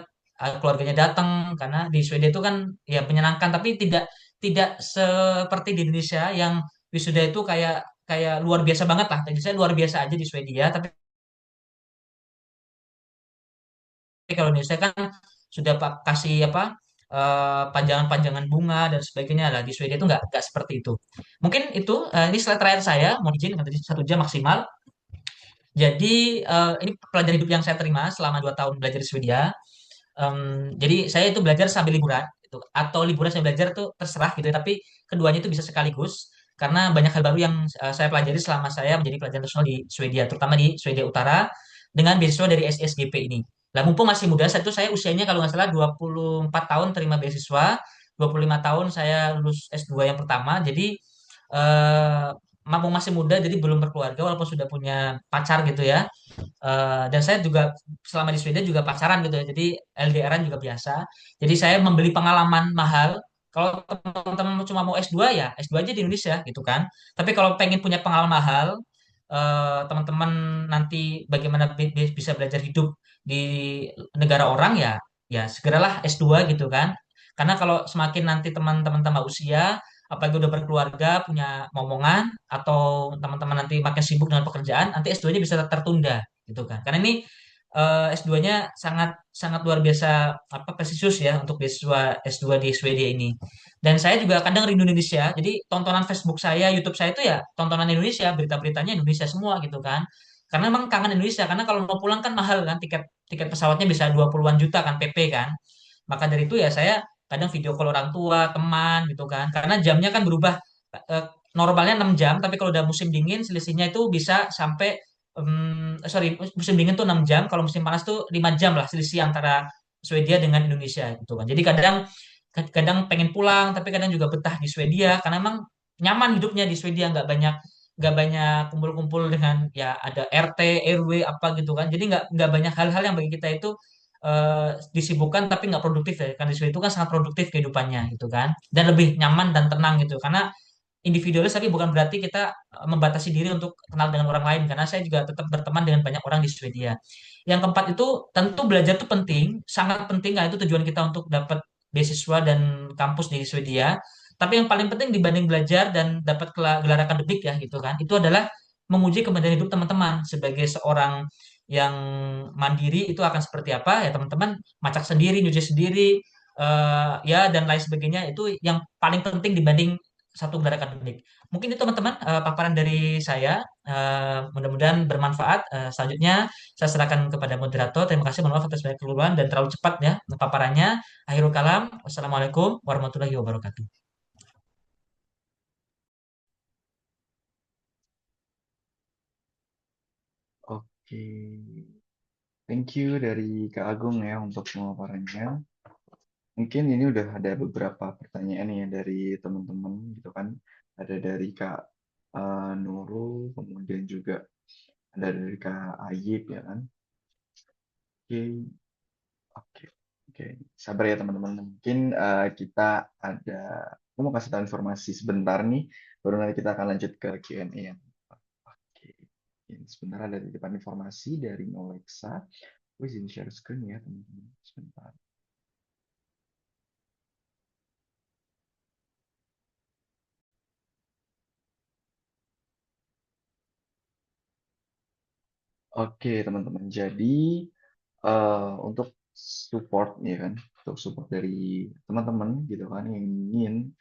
keluarganya datang karena di Swedia itu kan ya menyenangkan tapi tidak tidak seperti di Indonesia yang wisuda itu kayak kayak luar biasa banget lah. Jadi saya luar biasa aja di Swedia tapi kalau Indonesia kan sudah kasih apa panjangan-panjangan bunga dan sebagainya lah. Di Swedia itu nggak seperti itu. Mungkin itu ini slide terakhir saya, mohon izin tadi 1 jam maksimal. Jadi ini pelajaran hidup yang saya terima selama 2 tahun belajar di Swedia. Jadi saya itu belajar sambil liburan gitu. Atau liburan saya belajar tuh terserah gitu ya, tapi keduanya itu bisa sekaligus karena banyak hal baru yang saya pelajari selama saya menjadi pelajar internasional di Swedia, terutama di Swedia Utara dengan beasiswa dari SSGP ini. Lah mumpung masih muda, saat itu saya usianya kalau nggak salah 24 tahun terima beasiswa, 25 tahun saya lulus S2 yang pertama. Jadi eh mumpung masih muda jadi belum berkeluarga walaupun sudah punya pacar gitu ya. Dan saya juga selama di Swedia juga pacaran gitu ya. Jadi LDRan juga biasa. Jadi saya membeli pengalaman mahal. Kalau teman-teman cuma mau S2 ya S2 aja di Indonesia gitu kan. Tapi kalau pengen punya pengalaman mahal, teman-teman nanti bagaimana bisa belajar hidup di negara orang ya, ya segeralah S2 gitu kan. Karena kalau semakin nanti teman-teman tambah usia, apalagi udah berkeluarga, punya momongan, atau teman-teman nanti makin sibuk dengan pekerjaan, nanti S2-nya bisa tertunda gitu kan. Karena ini S2-nya sangat sangat luar biasa apa prestisius ya untuk beasiswa S2 di Swedia ini. Dan saya juga kadang rindu Indonesia. Jadi tontonan Facebook saya, YouTube saya itu ya tontonan Indonesia, berita-beritanya Indonesia semua gitu kan. Karena emang kangen Indonesia, karena kalau mau pulang kan mahal kan tiket tiket pesawatnya bisa 20-an juta kan PP kan. Maka dari itu ya saya kadang video call orang tua, teman gitu kan. Karena jamnya kan berubah. Eh, Normalnya 6 jam, tapi kalau udah musim dingin selisihnya itu bisa sampai sorry, musim dingin tuh 6 jam, kalau musim panas tuh 5 jam lah selisih antara Swedia dengan Indonesia gitu kan. Jadi kadang kadang pengen pulang, tapi kadang juga betah di Swedia karena emang nyaman hidupnya di Swedia, nggak banyak kumpul-kumpul dengan ya ada RT, RW apa gitu kan. Jadi nggak banyak hal-hal yang bagi kita itu disibukkan tapi nggak produktif ya. Karena di Swedia itu kan sangat produktif kehidupannya gitu kan. Dan lebih nyaman dan tenang gitu. Karena individualis tapi bukan berarti kita membatasi diri untuk kenal dengan orang lain karena saya juga tetap berteman dengan banyak orang di Swedia. Yang keempat itu tentu belajar itu penting, sangat penting kan itu tujuan kita untuk dapat beasiswa dan kampus di Swedia. Tapi yang paling penting dibanding belajar dan dapat gelar akademik ya gitu kan, itu adalah menguji kemandirian hidup teman-teman sebagai seorang yang mandiri itu akan seperti apa ya teman-teman masak sendiri, nyuci sendiri, ya dan lain sebagainya itu yang paling penting dibanding satu gelar akademik. Mungkin itu teman-teman paparan dari saya. Mudah-mudahan bermanfaat. Selanjutnya saya serahkan kepada moderator. Terima kasih, mohon maaf atas banyak keluluan dan terlalu cepat ya paparannya. Akhirul kalam. Wassalamualaikum warahmatullahi wabarakatuh. Oke, thank you dari Kak Agung ya untuk pemaparannya. Mungkin ini udah ada beberapa pertanyaan ya dari teman-teman gitu kan. Ada dari Kak Nurul, kemudian juga ada dari Kak Ayib ya kan. Oke, oke, oke. Sabar ya teman-teman. Mungkin kita ada, aku mau kasih tahu informasi sebentar nih, baru nanti kita akan lanjut ke Q&A ya. Oke, ini sebentar ada titipan informasi dari Nolexa. Aku izin share screen ya teman-teman. Sebentar. Oke teman-teman, jadi untuk support ya kan, untuk support dari teman-teman gitu kan yang ingin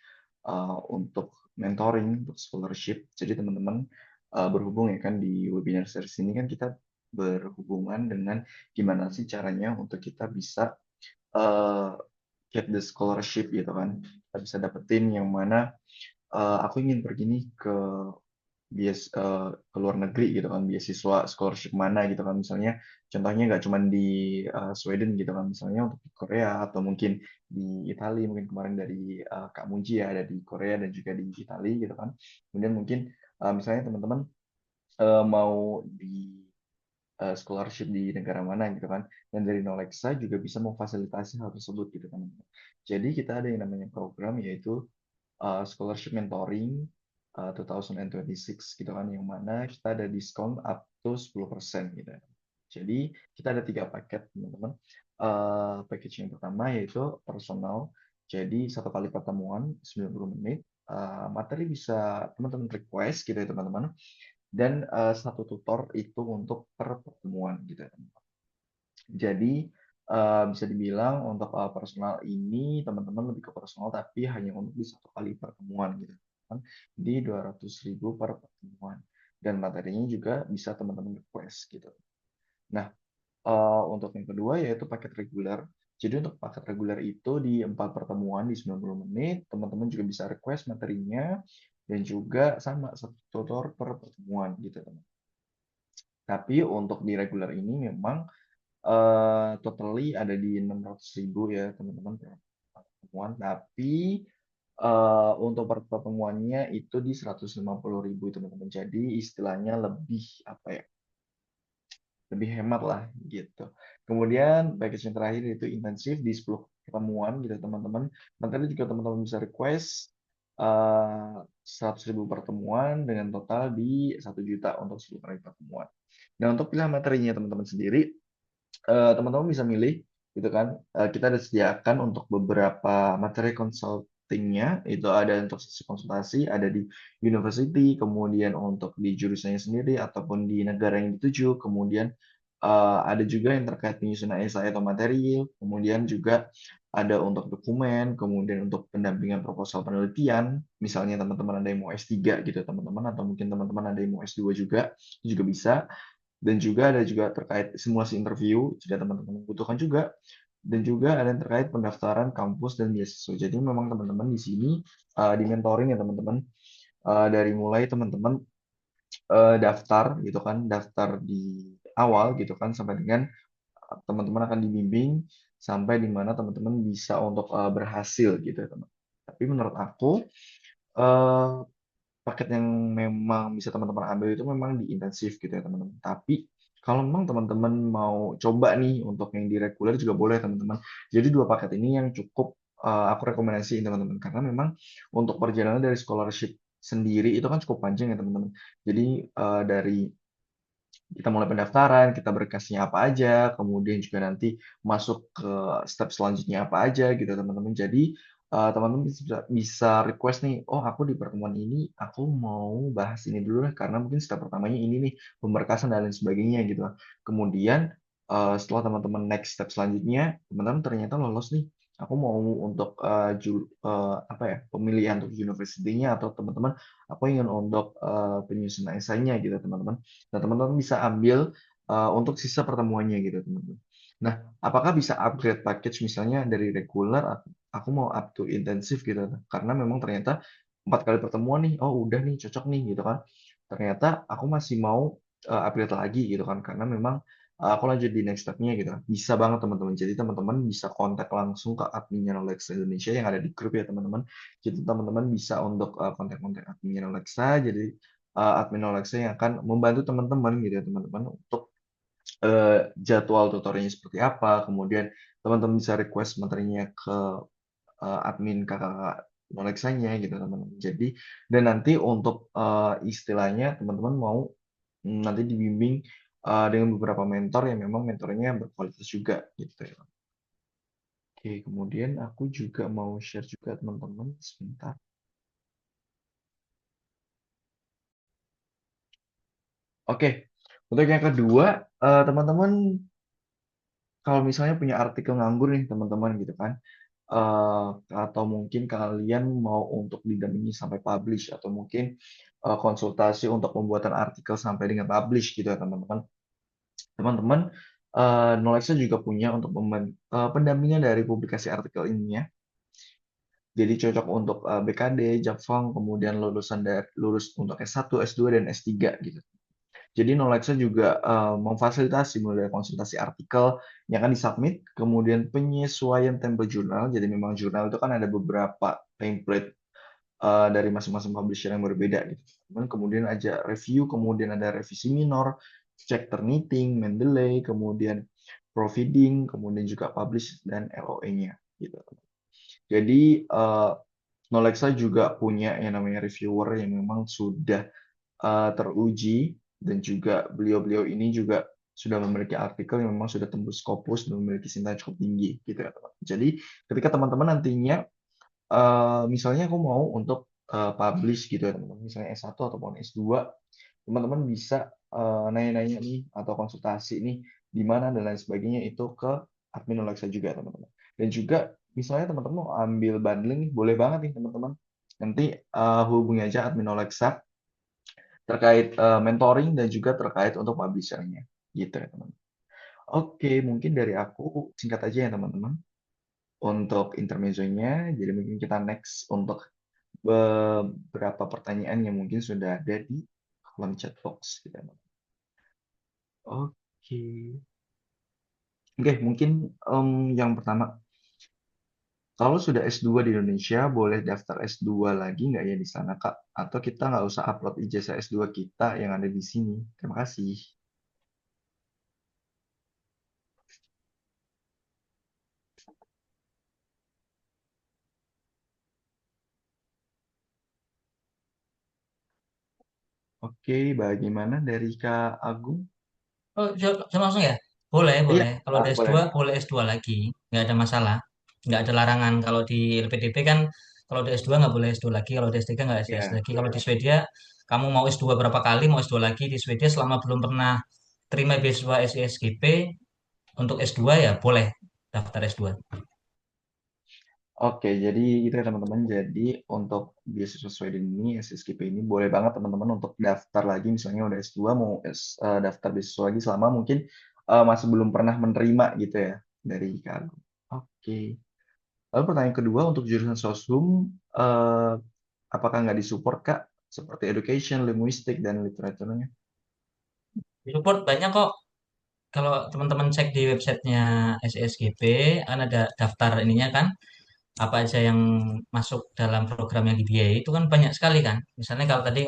untuk mentoring, untuk scholarship. Jadi teman-teman berhubung ya kan di webinar series ini kan kita berhubungan dengan gimana sih caranya untuk kita bisa uh, get the scholarship gitu kan. Kita bisa dapetin yang mana aku ingin pergi nih ke ke luar negeri gitu kan, beasiswa scholarship mana gitu kan, misalnya contohnya nggak cuma di Sweden gitu kan, misalnya untuk di Korea atau mungkin di Italia, mungkin kemarin dari Kak Munji ya ada di Korea dan juga di Italia gitu kan. Kemudian mungkin misalnya teman-teman mau di scholarship di negara mana gitu kan, dan dari Nolexa juga bisa memfasilitasi hal tersebut gitu kan. Jadi kita ada yang namanya program yaitu scholarship mentoring 2026 gitu kan, yang mana kita ada diskon up to 10% gitu. Jadi kita ada 3 paket teman-teman. Package yang pertama yaitu personal, jadi 1 kali pertemuan 90 menit. Materi bisa teman-teman request gitu ya teman-teman, dan 1 tutor itu untuk per pertemuan gitu ya. Jadi bisa dibilang untuk personal ini teman-teman lebih ke personal tapi hanya untuk di satu kali pertemuan gitu kan, di 200.000 per pertemuan, dan materinya juga bisa teman-teman request gitu. Nah, untuk yang kedua yaitu paket reguler. Jadi untuk paket reguler itu di 4 pertemuan di 90 menit, teman-teman juga bisa request materinya dan juga sama satu tutor per pertemuan gitu teman. Tapi untuk di reguler ini memang totally ada di 600.000 ya teman-teman per pertemuan. Tapi untuk per pertemuannya itu di 150.000 teman-teman. Jadi istilahnya lebih apa ya? Lebih hemat lah gitu. Kemudian package yang terakhir itu intensif di 10 pertemuan gitu teman-teman. Nanti juga teman-teman bisa request 100.000 pertemuan dengan total di 1 juta untuk 10 kali pertemuan. Nah untuk pilihan materinya teman-teman sendiri, teman-teman bisa milih gitu kan. Kita ada sediakan untuk beberapa materi consultingnya, itu ada untuk sesi konsultasi, ada di university, kemudian untuk di jurusannya sendiri ataupun di negara yang dituju, kemudian ada juga yang terkait penyusunan esai atau materi, kemudian juga ada untuk dokumen, kemudian untuk pendampingan proposal penelitian, misalnya teman-teman ada yang mau S3 gitu teman-teman, atau mungkin teman-teman ada yang mau S2 juga, itu juga bisa. Dan juga ada juga terkait simulasi interview jika teman-teman membutuhkan juga, dan juga ada yang terkait pendaftaran kampus dan beasiswa. Jadi memang teman-teman di sini di mentoring ya teman-teman, dari mulai teman-teman daftar gitu kan, daftar di awal gitu kan sampai dengan teman-teman akan dibimbing sampai di mana teman-teman bisa untuk berhasil gitu ya teman. Tapi menurut aku eh, paket yang memang bisa teman-teman ambil itu memang di intensif gitu ya teman-teman. Tapi kalau memang teman-teman mau coba nih untuk yang di reguler juga boleh teman-teman. Jadi dua paket ini yang cukup aku rekomendasiin teman-teman, karena memang untuk perjalanan dari scholarship sendiri itu kan cukup panjang ya teman-teman. Jadi dari kita mulai pendaftaran, kita berkasnya apa aja, kemudian juga nanti masuk ke step selanjutnya apa aja gitu teman-teman. Jadi teman-teman bisa request nih, oh aku di pertemuan ini aku mau bahas ini dulu lah karena mungkin step pertamanya ini nih pemberkasan dan lain sebagainya gitu. Kemudian setelah teman-teman next step selanjutnya, teman-teman ternyata lolos nih. Aku mau untuk apa ya, pemilihan untuk university-nya atau teman-teman aku ingin untuk penyusunan esainya gitu teman-teman. Nah, teman-teman bisa ambil untuk sisa pertemuannya gitu, teman-teman. Nah, apakah bisa upgrade package misalnya dari regular, aku mau up to intensif gitu, karena memang ternyata 4 kali pertemuan nih, oh udah nih cocok nih gitu kan. Ternyata aku masih mau upgrade lagi gitu kan, karena memang aku lanjut di next step-nya gitu kan. Bisa banget teman-teman. Jadi teman-teman bisa kontak langsung ke adminnya Nolexa Indonesia yang ada di grup ya teman-teman. Jadi teman-teman bisa untuk kontak-kontak adminnya Nolexa. Jadi admin Alexa yang akan membantu teman-teman gitu ya teman-teman untuk jadwal tutorialnya seperti apa, kemudian teman-teman bisa request materinya ke admin kakak Alexanya gitu teman-teman. Jadi dan nanti untuk istilahnya teman-teman mau nanti dibimbing dengan beberapa mentor yang memang mentornya berkualitas juga gitu ya. Oke, kemudian aku juga mau share juga teman-teman sebentar. Oke, untuk yang kedua, teman-teman kalau misalnya punya artikel nganggur nih teman-teman gitu kan, eh, atau mungkin kalian mau untuk didampingi sampai publish atau mungkin konsultasi untuk pembuatan artikel sampai dengan publish gitu ya teman-teman. Teman-teman, Knowledge juga punya untuk pendampingan dari publikasi artikel ini ya. Jadi cocok untuk BKD, Japfang, kemudian lulus untuk S1, S2, dan S3 gitu. Jadi knowledge juga memfasilitasi mulai dari konsultasi artikel yang akan disubmit, kemudian penyesuaian template jurnal. Jadi memang jurnal itu kan ada beberapa template dari masing-masing publisher yang berbeda gitu. Kemudian aja review, kemudian ada revisi minor, check turnitin, Mendeley, kemudian proofreading, kemudian juga publish dan LOE-nya gitu. Jadi Knowledge juga punya yang namanya reviewer yang memang sudah teruji, dan juga beliau-beliau ini juga sudah memiliki artikel yang memang sudah tembus Scopus dan memiliki sinta cukup tinggi gitu ya teman. Jadi ketika teman-teman nantinya misalnya aku mau untuk publish gitu ya teman-teman, misalnya S1 ataupun S2, teman-teman bisa nanya-nanya nih atau konsultasi nih di mana dan lain sebagainya itu ke admin Alexa juga teman-teman. Dan juga misalnya teman-teman mau ambil bundling nih, boleh banget nih teman-teman. Nanti hubungi aja admin Alexa terkait mentoring dan juga terkait untuk publishernya gitu ya teman. Oke, mungkin dari aku singkat aja ya teman-teman untuk intermezzonya. Jadi mungkin kita next untuk beberapa pertanyaan yang mungkin sudah ada di kolom chat box gitu ya, teman. Oke. Oke, mungkin yang pertama, kalau sudah S2 di Indonesia, boleh daftar S2 lagi nggak ya di sana, Kak? Atau kita nggak usah upload ijazah S2 kita yang ada di sini? Terima kasih. Oke, bagaimana dari Kak Agung? Oh, saya langsung ya? Boleh, Iya, boleh. Kalau ada S2, boleh. boleh S2 lagi. Nggak ada masalah. Nggak ada larangan. Kalau di LPDP kan, kalau di S2 nggak boleh S2 lagi. Kalau di S3 nggak S3 Ya, lagi. Kalau di Swedia, kamu mau S2 berapa kali, mau S2 lagi di Swedia selama belum pernah terima beasiswa SISGP, untuk S2 ya boleh daftar S2. oke, jadi itu ya teman-teman. Jadi untuk beasiswa Sweden ini, SSKP ini boleh banget teman-teman untuk daftar lagi. Misalnya udah S2 mau daftar beasiswa lagi selama mungkin masih belum pernah menerima gitu ya dari Kak Agung. Oke. Lalu pertanyaan kedua untuk jurusan sosum, eh, apakah nggak disupport Kak? Seperti education, linguistik, dan literaturnya. Di support banyak kok. Kalau teman-teman cek di websitenya SSGP, kan ada daftar ininya kan, apa aja yang masuk dalam program yang dibiayai itu kan banyak sekali kan. Misalnya kalau tadi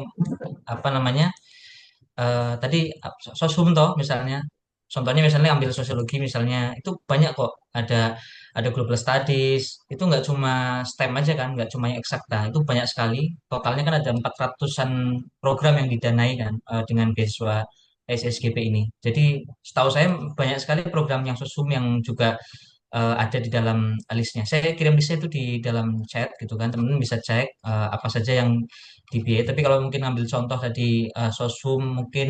apa namanya, tadi soshum toh misalnya, contohnya misalnya ambil sosiologi misalnya, itu banyak kok, ada global studies, itu nggak cuma STEM aja kan, nggak cuma yang eksakta, itu banyak sekali. Totalnya kan ada 400-an program yang didanai kan, dengan beasiswa SSGP ini. Jadi setahu saya banyak sekali program yang sosum yang juga ada di dalam listnya. Saya kirim listnya itu di dalam chat gitu kan, teman-teman bisa cek apa saja yang dibiayai. Tapi kalau mungkin ambil contoh tadi sosum mungkin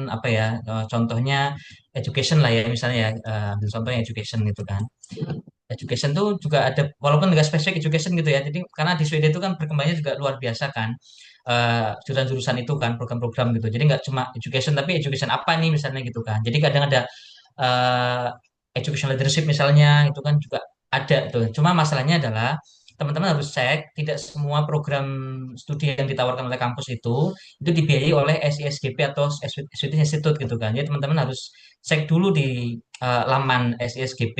apa ya, contohnya education lah ya misalnya ya, ambil contohnya education gitu kan. Education tuh juga ada, walaupun nggak spesifik education gitu ya. Jadi karena di Swedia itu kan berkembangnya juga luar biasa kan, jurusan-jurusan itu kan, program-program gitu. Jadi nggak cuma education, tapi education apa nih misalnya gitu kan. Jadi kadang ada eh, education leadership misalnya, itu kan juga ada tuh. Cuma masalahnya adalah teman-teman harus cek tidak semua program studi yang ditawarkan oleh kampus itu dibiayai oleh SISGP atau Swedish Institute gitu kan. Jadi teman-teman harus cek dulu di laman SISGP.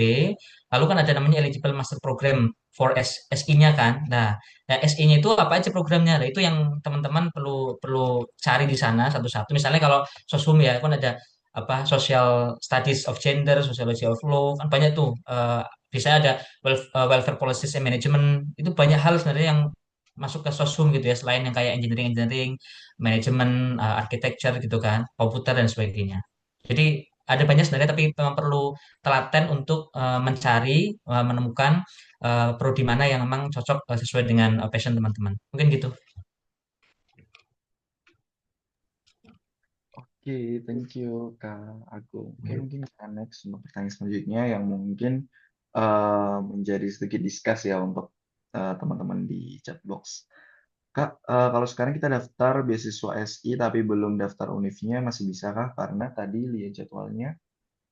Lalu kan ada namanya eligible master program for SI-nya kan. Nah, SI-nya itu apa aja programnya? Nah, itu yang teman-teman perlu perlu cari di sana satu-satu. Misalnya kalau sosum ya, kan ada apa, social studies of gender, sociology of law, kan banyak tuh. Bisa ada welfare policies and management. Itu banyak hal sebenarnya yang masuk ke sosum gitu ya, selain yang kayak engineering, manajemen, architecture gitu kan, komputer dan sebagainya. Jadi ada banyak sebenarnya, tapi memang perlu telaten untuk mencari, menemukan prodi mana yang memang cocok, sesuai dengan passion teman-teman. Mungkin gitu. Oke, thank you Kak Agung. Oke, mungkin kita next untuk pertanyaan selanjutnya yang mungkin menjadi sedikit discuss ya untuk teman-teman di chat box. Kak, kalau sekarang kita daftar beasiswa SI tapi belum daftar univnya, masih bisa kah? Karena tadi lihat jadwalnya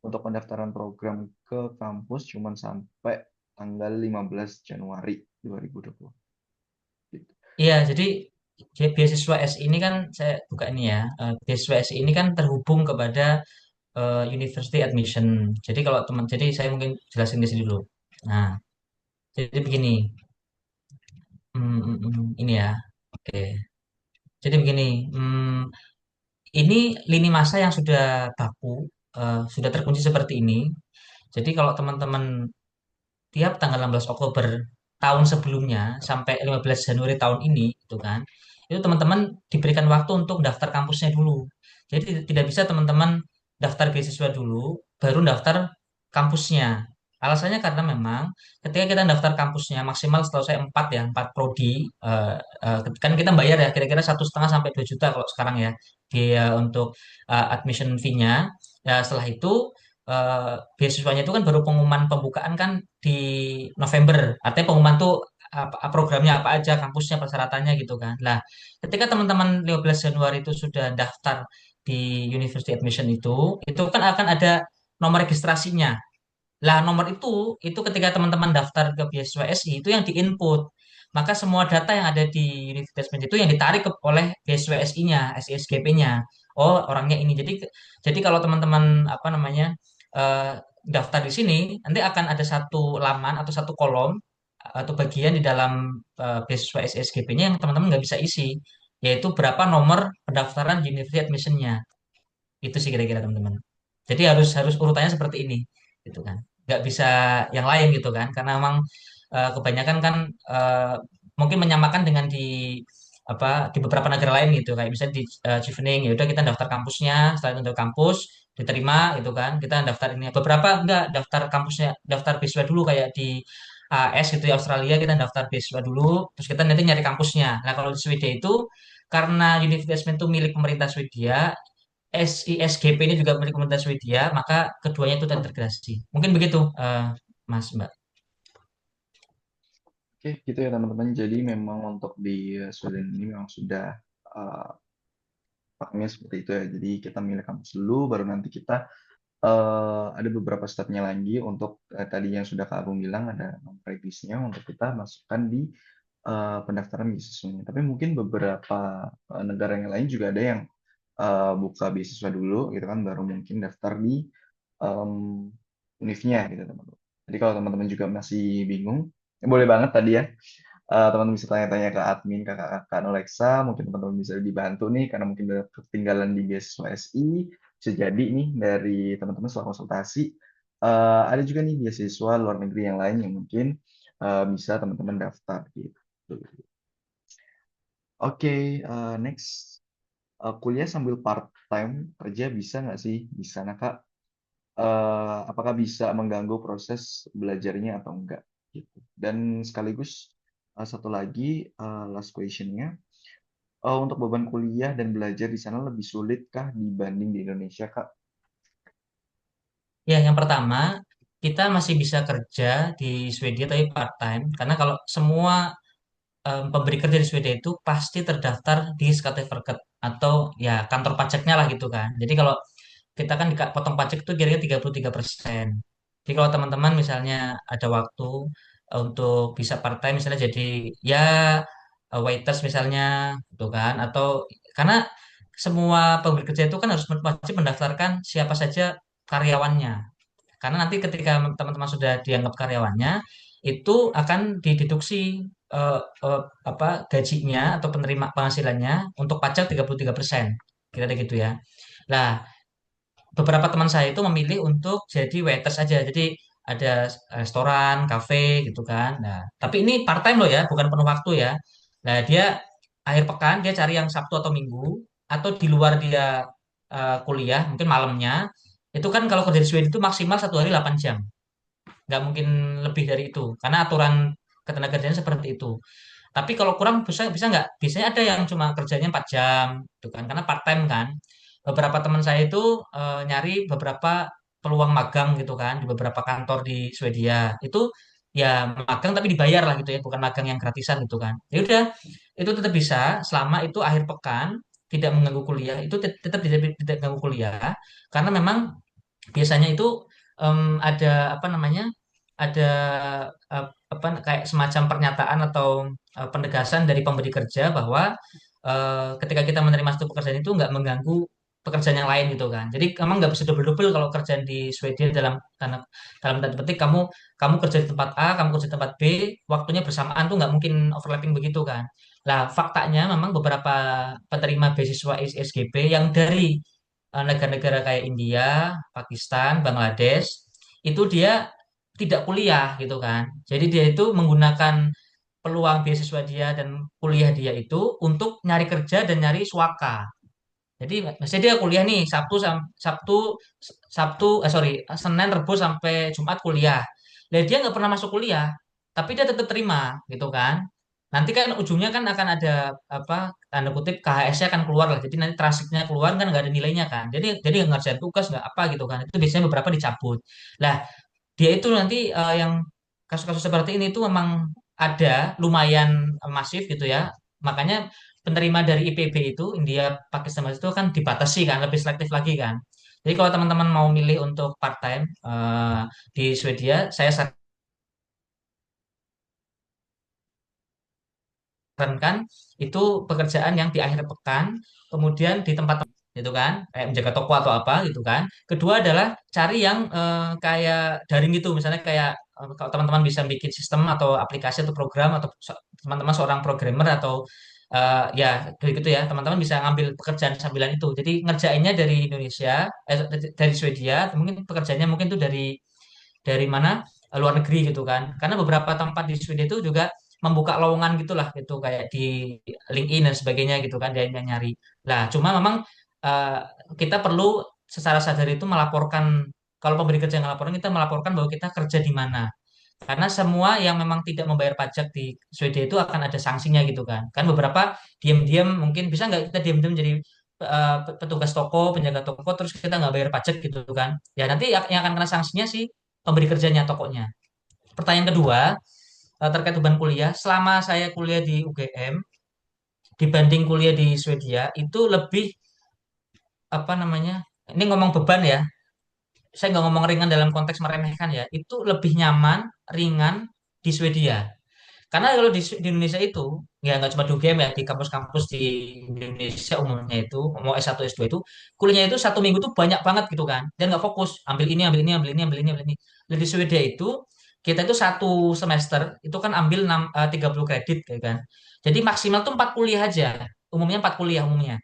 untuk pendaftaran program ke kampus cuma sampai tanggal 15 Januari 2020. Gitu. Iya, jadi beasiswa S ini kan, saya buka ini ya, beasiswa S ini kan terhubung kepada university admission. Jadi kalau teman, jadi saya mungkin jelasin di sini dulu. Nah, jadi begini, ini ya, oke. Jadi begini, ini lini masa yang sudah baku, sudah terkunci seperti ini. Jadi kalau teman-teman tiap tanggal 16 Oktober tahun sebelumnya sampai 15 Januari tahun ini itu kan, itu teman-teman diberikan waktu untuk daftar kampusnya dulu. Jadi tidak bisa teman-teman daftar beasiswa dulu baru daftar kampusnya. Alasannya karena memang ketika kita daftar kampusnya maksimal, setahu saya 4 ya, 4 prodi, kan kita bayar ya kira-kira 1,5 sampai 2 juta kalau sekarang ya, biaya untuk admission fee-nya. Ya setelah itu beasiswanya itu kan baru pengumuman pembukaan kan di November. Artinya pengumuman tuh programnya apa aja, kampusnya, persyaratannya gitu kan. Lah, ketika teman-teman 15 Januari itu sudah daftar di University Admission itu kan akan ada nomor registrasinya. Lah nomor itu ketika teman-teman daftar ke beasiswa SI itu yang diinput. Maka semua data yang ada di Universitas Penj itu yang ditarik oleh beasiswa SI-nya, SISGP-nya. Oh, orangnya ini. Jadi kalau teman-teman apa namanya eh, daftar di sini, nanti akan ada satu laman atau satu kolom atau bagian di dalam beasiswa SISGP-nya yang teman-teman nggak bisa isi, yaitu berapa nomor pendaftaran University Admission-nya. Itu sih kira-kira teman-teman. Jadi harus harus urutannya seperti ini, gitu kan. Nggak bisa yang lain gitu kan, karena memang kebanyakan kan eh, mungkin menyamakan dengan di di beberapa negara lain gitu, kayak misalnya di Chevening ya udah kita daftar kampusnya, setelah itu untuk kampus diterima gitu kan, kita daftar ini. Beberapa enggak daftar kampusnya, daftar beasiswa dulu kayak di AS gitu ya Australia kita daftar beasiswa dulu, terus kita nanti nyari kampusnya. Nah kalau di Swedia itu karena Universitas itu milik pemerintah Swedia, SISGP ini juga milik pemerintah Swedia, maka keduanya itu terintegrasi. Mungkin begitu, Mas Mbak. Oke, gitu ya teman-teman. Jadi memang untuk di Sweden ini memang sudah uh, pakemnya seperti itu ya. Jadi kita milih kampus dulu, baru nanti kita ada beberapa stepnya lagi untuk tadi yang sudah Kak Agung bilang ada nomor regisnya untuk kita masukkan di pendaftaran beasiswanya. Tapi mungkin beberapa negara yang lain juga ada yang buka beasiswa dulu gitu kan, baru mungkin daftar di em, univnya gitu teman-teman. Jadi kalau teman-teman juga masih bingung, ya boleh banget tadi ya. Teman-teman bisa tanya-tanya ke admin Kak Nolexa, mungkin teman-teman bisa dibantu nih karena mungkin udah ketinggalan di beasiswa SI, bisa jadi nih dari teman-teman setelah konsultasi ada juga nih beasiswa luar negeri yang lain yang mungkin bisa teman-teman daftar gitu. Oke, next. Kuliah sambil part time kerja bisa nggak sih di sana Kak? Apakah bisa mengganggu proses belajarnya atau enggak gitu. Dan sekaligus satu lagi last questionnya, untuk beban kuliah dan belajar di sana lebih sulit kah dibanding di Indonesia, Kak? Ya, yang pertama, kita masih bisa kerja di Swedia tapi part-time, karena kalau semua pemberi kerja di Swedia itu pasti terdaftar di Skatteverket atau ya kantor pajaknya lah gitu kan. Jadi kalau kita kan potong pajak itu kira-kira 33%. Jadi kalau teman-teman misalnya ada waktu untuk bisa part-time misalnya jadi ya waiters misalnya gitu kan atau karena semua pemberi kerja itu kan harus wajib mendaftarkan siapa saja karyawannya. Karena nanti ketika teman-teman sudah dianggap karyawannya itu akan dideduksi eh, eh, gajinya atau penerima penghasilannya untuk pajak 33%. Kira-kira gitu ya. Nah, beberapa teman saya itu memilih untuk jadi waiters aja. Jadi ada restoran, kafe gitu kan. Nah, tapi ini part time loh ya, bukan penuh waktu ya. Nah, dia akhir pekan dia cari yang Sabtu atau Minggu atau di luar dia kuliah, mungkin malamnya. Itu kan kalau kerja di Swedia itu maksimal satu hari 8 jam. Nggak mungkin lebih dari itu. Karena aturan ketenagakerjaan seperti itu. Tapi kalau kurang bisa bisa nggak? Biasanya ada yang cuma kerjanya 4 jam, gitu kan? Karena part time kan. Beberapa teman saya itu nyari beberapa peluang magang gitu kan di beberapa kantor di Swedia. Itu ya magang tapi dibayar lah gitu ya, bukan magang yang gratisan gitu kan. Ya udah, itu tetap bisa selama itu akhir pekan tidak mengganggu kuliah. Itu tetap tidak mengganggu kuliah karena memang biasanya itu ada apa namanya? Ada eh, kayak semacam pernyataan atau penegasan dari pemberi kerja bahwa ketika kita menerima satu pekerjaan itu nggak mengganggu pekerjaan yang lain gitu kan. Jadi emang nggak bisa double-double kalau kerjaan di Swedia dalam tanda petik kamu kamu kerja di tempat A, kamu kerja di tempat B, waktunya bersamaan tuh nggak mungkin overlapping begitu kan. Nah, faktanya memang beberapa penerima beasiswa SGP yang dari negara-negara kayak India, Pakistan, Bangladesh, itu dia tidak kuliah gitu kan. Jadi dia itu menggunakan peluang beasiswa dia dan kuliah dia itu untuk nyari kerja dan nyari swaka. Jadi misalnya dia kuliah nih Sabtu Sabtu sorry Senin Rebo sampai Jumat kuliah. Dan dia nggak pernah masuk kuliah, tapi dia tetap terima gitu kan. nanti kan ujungnya kan akan ada apa tanda kutip KHS-nya akan keluar lah. Jadi nanti transkripnya keluar kan nggak ada nilainya kan. Jadi ngerjain tugas nggak apa gitu kan. Itu biasanya beberapa dicabut. Lah dia itu nanti yang kasus-kasus seperti ini tuh memang ada lumayan masif gitu ya. Makanya penerima dari IPB itu India Pakistan itu kan dibatasi kan, lebih selektif lagi kan. Jadi kalau teman-teman mau milih untuk part time di Swedia, saya sarankan itu pekerjaan yang di akhir pekan, kemudian di tempat gitu kan, kayak menjaga toko atau apa gitu kan. Kedua adalah cari yang kayak daring gitu, misalnya kayak kalau teman-teman bisa bikin sistem atau aplikasi atau program atau teman-teman seorang programmer atau ya kayak gitu ya, teman-teman bisa ngambil pekerjaan sambilan itu. Jadi ngerjainnya dari Indonesia, dari Swedia, mungkin pekerjaannya mungkin tuh dari mana luar negeri gitu kan karena beberapa tempat di Swedia itu juga membuka lowongan gitulah gitu kayak di LinkedIn dan sebagainya gitu kan dia yang nyari lah cuma memang eh, kita perlu secara sadar itu melaporkan kalau pemberi kerja ngelaporin kita melaporkan bahwa kita kerja di mana karena semua yang memang tidak membayar pajak di Swedia itu akan ada sanksinya gitu kan beberapa diam-diam mungkin bisa nggak kita diam-diam jadi petugas toko penjaga toko terus kita nggak bayar pajak gitu kan ya nanti yang akan kena sanksinya sih pemberi kerjanya tokonya. Pertanyaan kedua terkait beban kuliah, selama saya kuliah di UGM dibanding kuliah di Swedia itu lebih apa namanya? Ini ngomong beban ya. Saya nggak ngomong ringan dalam konteks meremehkan ya. Itu lebih nyaman, ringan di Swedia. Karena kalau di Indonesia itu, ya nggak cuma di UGM ya, di kampus-kampus di Indonesia umumnya itu, mau S1, S2 itu, kuliahnya itu satu minggu tuh banyak banget gitu kan. Dan nggak fokus, ambil ini, ambil ini, ambil ini, ambil ini, ambil ini. Lalu di Swedia itu, kita itu satu semester, itu kan ambil 30 kredit gitu kan. Jadi maksimal tuh 4 kuliah aja. Umumnya 4 kuliah umumnya.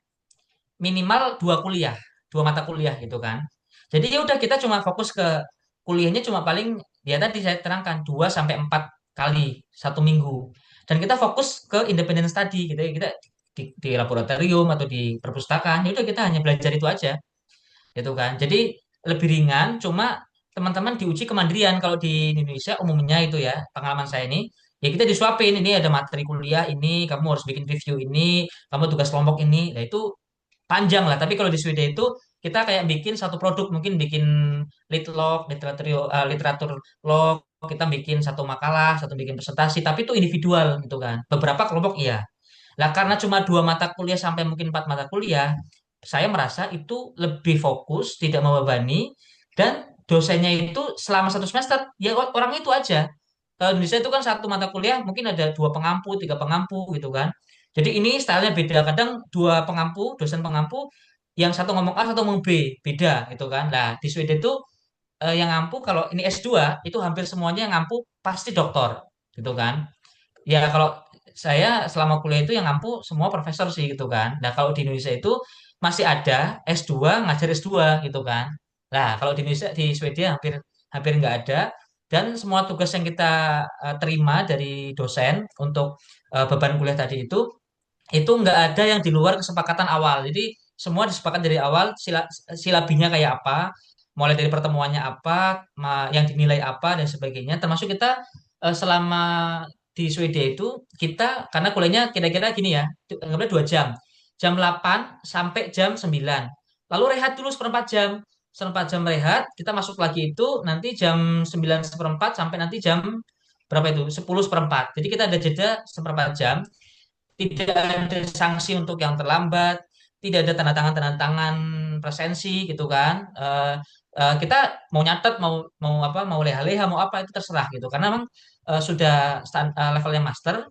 Minimal 2 kuliah, 2 mata kuliah gitu kan. Jadi ya udah kita cuma fokus ke kuliahnya cuma paling ya tadi saya terangkan 2 sampai 4 kali satu minggu. Dan kita fokus ke independent study gitu ya. Kita di laboratorium atau di perpustakaan, ya udah kita hanya belajar itu aja gitu kan. Jadi lebih ringan, cuma teman-teman diuji kemandirian kalau di Indonesia umumnya itu ya pengalaman saya ini ya kita disuapin ini ada materi kuliah ini kamu harus bikin review ini kamu tugas kelompok ini nah itu panjang lah. Tapi kalau di Swedia itu kita kayak bikin satu produk, mungkin bikin lead log, literatur log, kita bikin satu makalah, satu bikin presentasi, tapi itu individual gitu kan. Beberapa kelompok iya. Lah karena cuma 2 mata kuliah sampai mungkin 4 mata kuliah, saya merasa itu lebih fokus, tidak membebani, dan dosennya itu selama satu semester ya orang itu aja. Kalau Indonesia itu kan satu mata kuliah mungkin ada 2 pengampu, 3 pengampu gitu kan. Jadi ini stylenya beda. Kadang 2 pengampu, dosen pengampu, yang satu ngomong A, satu ngomong B, beda gitu kan. Nah di Swedia itu yang ngampu kalau ini S2 itu hampir semuanya yang ngampu pasti doktor gitu kan. Ya kalau saya selama kuliah itu yang ngampu semua profesor sih gitu kan. Nah kalau di Indonesia itu masih ada S2 ngajar S2 gitu kan. Nah kalau di Indonesia di Swedia hampir hampir nggak ada dan semua tugas yang kita terima dari dosen untuk beban kuliah tadi itu nggak ada yang di luar kesepakatan awal. Jadi semua disepakati dari awal silabinya kayak apa, mulai dari pertemuannya apa, yang dinilai apa dan sebagainya. Termasuk kita selama di Swedia itu kita karena kuliahnya kira-kira gini ya, anggapnya 2 jam. Jam 8 sampai jam 9. Lalu rehat dulu seperempat jam. Seperempat jam rehat, kita masuk lagi itu nanti jam 9 seperempat sampai nanti jam berapa itu? 10 seperempat. Jadi kita ada jeda seperempat jam tidak ada sanksi untuk yang terlambat, tidak ada tanda tangan presensi gitu kan. Kita mau nyatet, mau apa, mau leha-leha, mau apa itu terserah gitu. Karena memang sudah levelnya master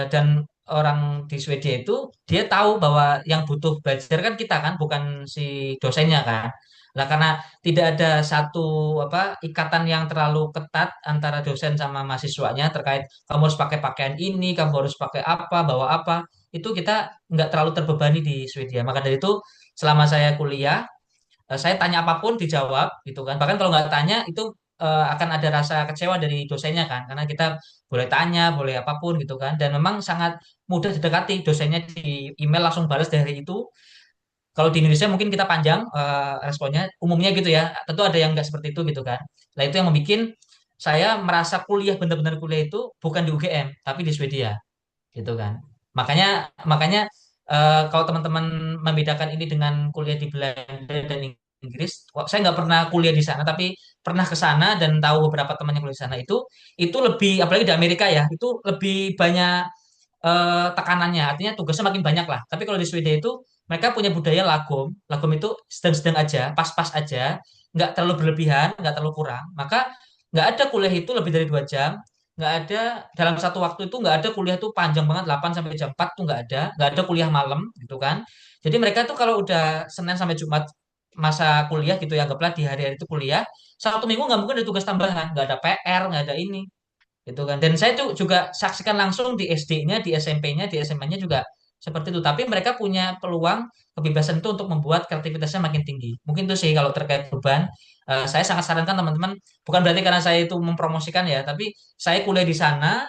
dan orang di Swedia itu dia tahu bahwa yang butuh belajar kan kita kan, bukan si dosennya kan. Nah, karena tidak ada satu apa ikatan yang terlalu ketat antara dosen sama mahasiswanya terkait kamu harus pakai pakaian ini, kamu harus pakai apa, bawa apa, itu kita nggak terlalu terbebani di Swedia. Maka dari itu selama saya kuliah, saya tanya apapun dijawab gitu kan. Bahkan kalau nggak tanya itu akan ada rasa kecewa dari dosennya kan, karena kita boleh tanya, boleh apapun gitu kan. Dan memang sangat mudah didekati dosennya di email langsung balas dari itu. Kalau di Indonesia mungkin kita panjang responnya, umumnya gitu ya. Tentu ada yang nggak seperti itu gitu kan. Nah itu yang membuat saya merasa kuliah benar-benar kuliah itu bukan di UGM tapi di Swedia gitu kan. Makanya makanya kalau teman-teman membedakan ini dengan kuliah di Belanda dan Inggris, saya nggak pernah kuliah di sana, tapi pernah ke sana dan tahu beberapa teman yang kuliah di sana itu lebih, apalagi di Amerika ya, itu lebih banyak tekanannya, artinya tugasnya makin banyak lah. Tapi kalau di Swedia itu mereka punya budaya lagom, lagom itu sedang-sedang aja, pas-pas aja, nggak terlalu berlebihan, nggak terlalu kurang. Maka nggak ada kuliah itu lebih dari 2 jam, nggak ada dalam satu waktu itu nggak ada kuliah tuh panjang banget 8 sampai jam 4 tuh nggak ada kuliah malam gitu kan. Jadi mereka tuh kalau udah Senin sampai Jumat masa kuliah gitu ya, anggaplah di hari-hari itu kuliah, satu minggu nggak mungkin ada tugas tambahan, nggak ada PR, nggak ada ini gitu kan. Dan saya tuh juga saksikan langsung di SD-nya, di SMP-nya, di SMA-nya juga seperti itu. Tapi mereka punya peluang kebebasan itu untuk membuat kreativitasnya makin tinggi. Mungkin itu sih kalau terkait perubahan. Saya sangat sarankan teman-teman, bukan berarti karena saya itu mempromosikan ya, tapi saya kuliah di sana,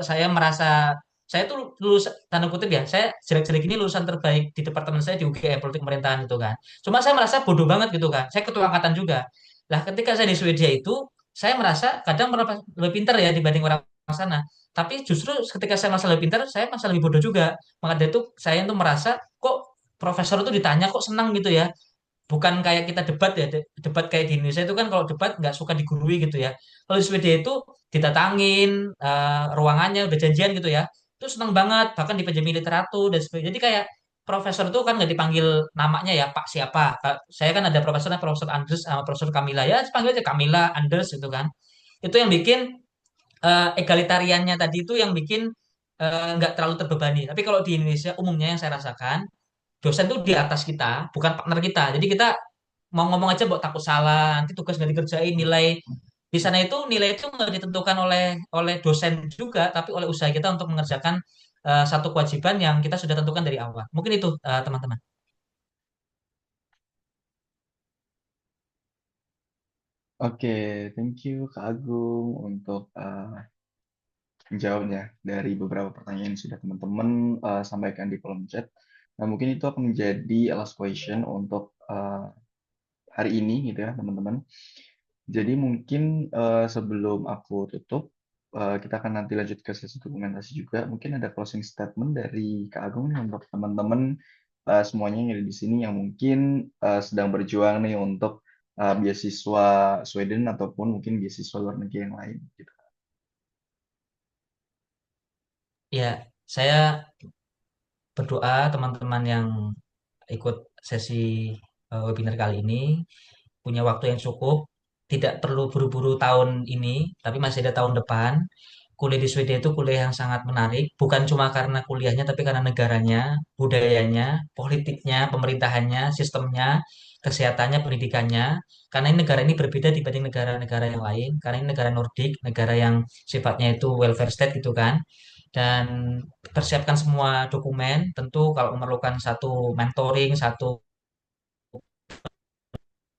saya merasa saya tuh lulus tanda kutip ya, saya jelek-jelek ini lulusan terbaik di departemen saya di UGM Politik Pemerintahan itu kan. Cuma saya merasa bodoh banget gitu kan. Saya ketua angkatan juga. Lah ketika saya di Swedia itu saya merasa kadang lebih pintar ya dibanding orang sana. Tapi justru ketika saya merasa lebih pintar, saya merasa lebih bodoh juga. Maka dari itu saya tuh merasa kok profesor itu ditanya kok senang gitu ya. Bukan kayak kita debat ya, debat kayak di Indonesia itu kan kalau debat nggak suka digurui gitu ya. Kalau di Swedia itu didatangin ruangannya udah janjian gitu ya. Itu senang banget, bahkan dipinjami literatur dan sebagainya. Jadi kayak profesor itu kan nggak dipanggil namanya ya Pak siapa. Saya kan ada profesornya Profesor Anders sama Profesor Kamila ya, panggil aja Kamila, Anders gitu kan. Itu yang bikin egalitariannya tadi itu yang bikin nggak terlalu terbebani. Tapi kalau di Indonesia umumnya yang saya rasakan dosen tuh di atas kita, bukan partner kita. Jadi kita mau ngomong aja buat takut salah, nanti tugas nggak dikerjain, nilai di sana itu nilai itu nggak ditentukan oleh oleh dosen juga, tapi oleh usaha kita untuk mengerjakan satu kewajiban yang kita sudah tentukan dari awal. Mungkin itu teman-teman. Oke, thank you Kak Agung untuk menjawabnya dari beberapa pertanyaan yang sudah teman-teman sampaikan di kolom chat. Nah, mungkin itu akan menjadi last question untuk hari ini gitu ya, teman-teman. Jadi mungkin sebelum aku tutup, kita akan nanti lanjut ke sesi dokumentasi juga. Mungkin ada closing statement dari Kak Agung nih untuk teman-teman semuanya yang ada di sini yang mungkin sedang berjuang nih untuk beasiswa Sweden ataupun mungkin beasiswa luar negeri yang lain gitu. Ya, saya berdoa teman-teman yang ikut sesi webinar kali ini punya waktu yang cukup, tidak perlu buru-buru tahun ini, tapi masih ada tahun depan. Kuliah di Swedia itu kuliah yang sangat menarik, bukan cuma karena kuliahnya, tapi karena negaranya, budayanya, politiknya, pemerintahannya, sistemnya, kesehatannya, pendidikannya. Karena ini negara ini berbeda dibanding negara-negara yang lain, karena ini negara Nordik, negara yang sifatnya itu welfare state gitu kan. Dan persiapkan semua dokumen, tentu kalau memerlukan satu mentoring, satu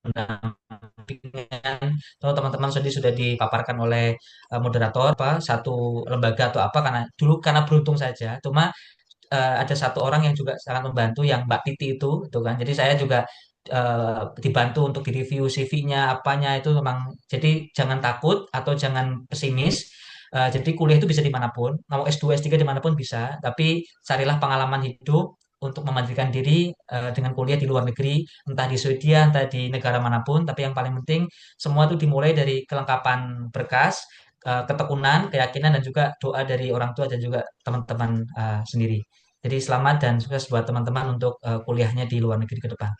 pendampingan atau teman-teman sudah dipaparkan oleh moderator apa satu lembaga atau apa karena dulu karena beruntung saja cuma ada satu orang yang juga sangat membantu yang Mbak Titi itu kan jadi saya juga dibantu untuk direview CV-nya apanya itu memang jadi jangan takut atau jangan pesimis. Jadi kuliah itu bisa dimanapun mau S2 S3 dimanapun bisa tapi carilah pengalaman hidup untuk memandirikan diri dengan kuliah di luar negeri entah di Swedia entah di negara manapun tapi yang paling penting semua itu dimulai dari kelengkapan berkas ketekunan keyakinan dan juga doa dari orang tua dan juga teman-teman sendiri. Jadi selamat dan sukses buat teman-teman untuk kuliahnya di luar negeri ke depan.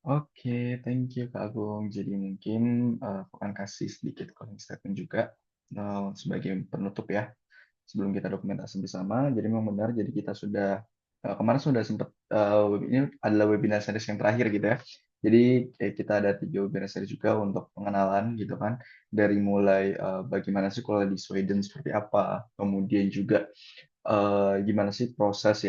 Oke, thank you Kak Agung. Jadi mungkin aku akan kasih sedikit closing statement juga sebagai penutup ya. Sebelum kita dokumentasi bersama. Jadi memang benar, jadi kita sudah kemarin sudah sempat ini adalah webinar series yang terakhir gitu ya. Jadi kita ada 3 webinar series juga untuk pengenalan gitu kan, dari mulai bagaimana sih kalau di Sweden seperti apa, kemudian juga gimana sih proses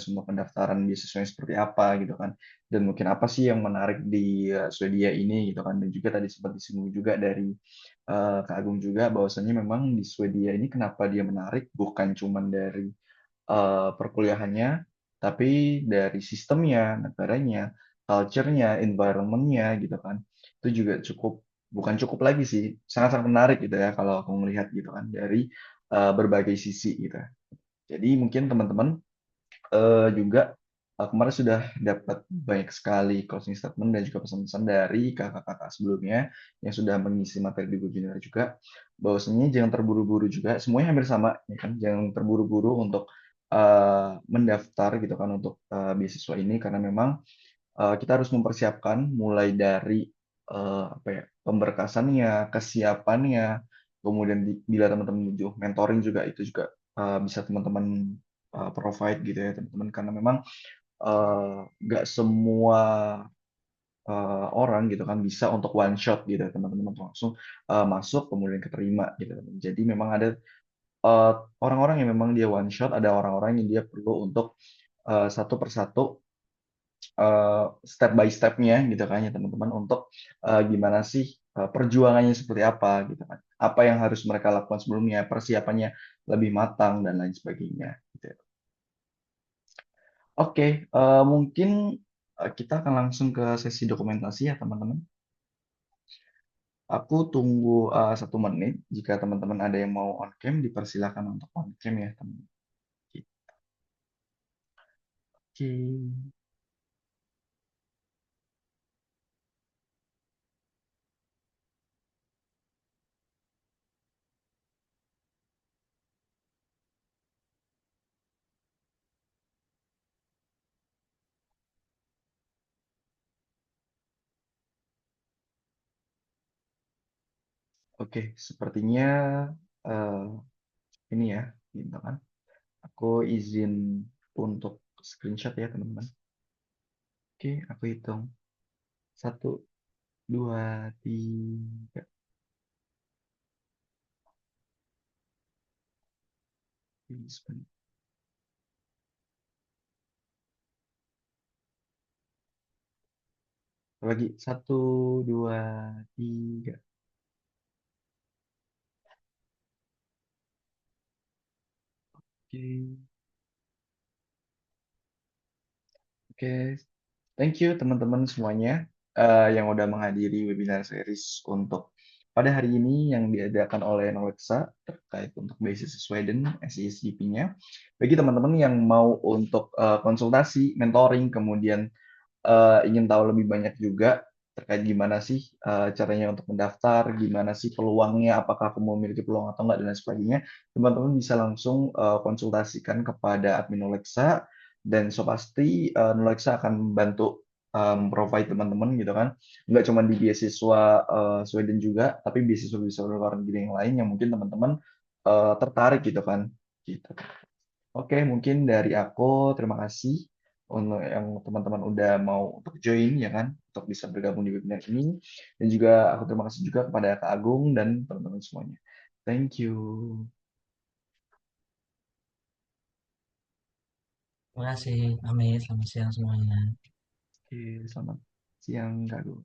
untuk pendaftaran beasiswanya seperti apa gitu kan, dan mungkin apa sih yang menarik di Swedia ini gitu kan, dan juga tadi sempat disinggung juga dari Kak Agung juga bahwasannya memang di Swedia ini kenapa dia menarik bukan cuman dari perkuliahannya, tapi dari sistemnya, negaranya, culture-nya, environment-nya gitu kan. Itu juga cukup, bukan cukup lagi sih, sangat-sangat menarik gitu ya kalau aku melihat gitu kan dari berbagai sisi gitu. Jadi mungkin teman-teman juga kemarin sudah dapat banyak sekali closing statement dan juga pesan-pesan dari kakak-kakak sebelumnya yang sudah mengisi materi di webinar juga, bahwasanya jangan terburu-buru juga, semuanya hampir sama, ya kan? Jangan terburu-buru untuk mendaftar gitu kan untuk beasiswa ini karena memang kita harus mempersiapkan mulai dari apa ya, pemberkasannya, kesiapannya, kemudian bila teman-teman butuh mentoring juga itu juga bisa teman-teman provide gitu ya teman-teman karena memang nggak semua orang gitu kan bisa untuk one shot gitu teman-teman untuk langsung masuk kemudian keterima gitu. Jadi memang ada eh, orang-orang yang memang dia one shot, ada orang-orang yang dia perlu untuk satu persatu step by step-nya gitu kan ya teman-teman untuk gimana sih perjuangannya seperti apa gitu kan. Apa yang harus mereka lakukan sebelumnya, persiapannya lebih matang dan lain sebagainya gitu. Oke, mungkin kita akan langsung ke sesi dokumentasi ya teman-teman. Aku tunggu 1 menit. Jika teman-teman ada yang mau on cam, dipersilakan untuk on cam ya teman. Oke, oke. Sepertinya eh, ini ya, gitu kan. Aku izin untuk screenshot ya teman-teman. Oke, aku hitung. 1, 2, 3. Lagi 1, 2, 3. Oke, oke. Thank you teman-teman semuanya yang udah menghadiri webinar series untuk pada hari ini yang diadakan oleh Nolexa terkait untuk beasiswa Sweden SESGP-nya. Bagi teman-teman yang mau untuk konsultasi, mentoring, kemudian ingin tahu lebih banyak juga terkait gimana sih caranya untuk mendaftar, gimana sih peluangnya, apakah aku memiliki peluang atau enggak dan lain sebagainya, teman-teman bisa langsung konsultasikan kepada admin Nolexa dan so pasti Nolexa akan membantu provide teman-teman gitu kan, nggak cuma di beasiswa Sweden juga, tapi beasiswa-beasiswa luar negeri yang lain yang mungkin teman-teman tertarik gitu kan, gitu. Oke, mungkin dari aku terima kasih untuk yang teman-teman udah mau untuk join ya kan, untuk bisa bergabung di webinar ini. Dan juga aku terima kasih juga kepada Kak Agung dan teman-teman semuanya. Thank you. Terima kasih, Amit. Selamat siang semuanya. Oke, selamat siang Kak Agung.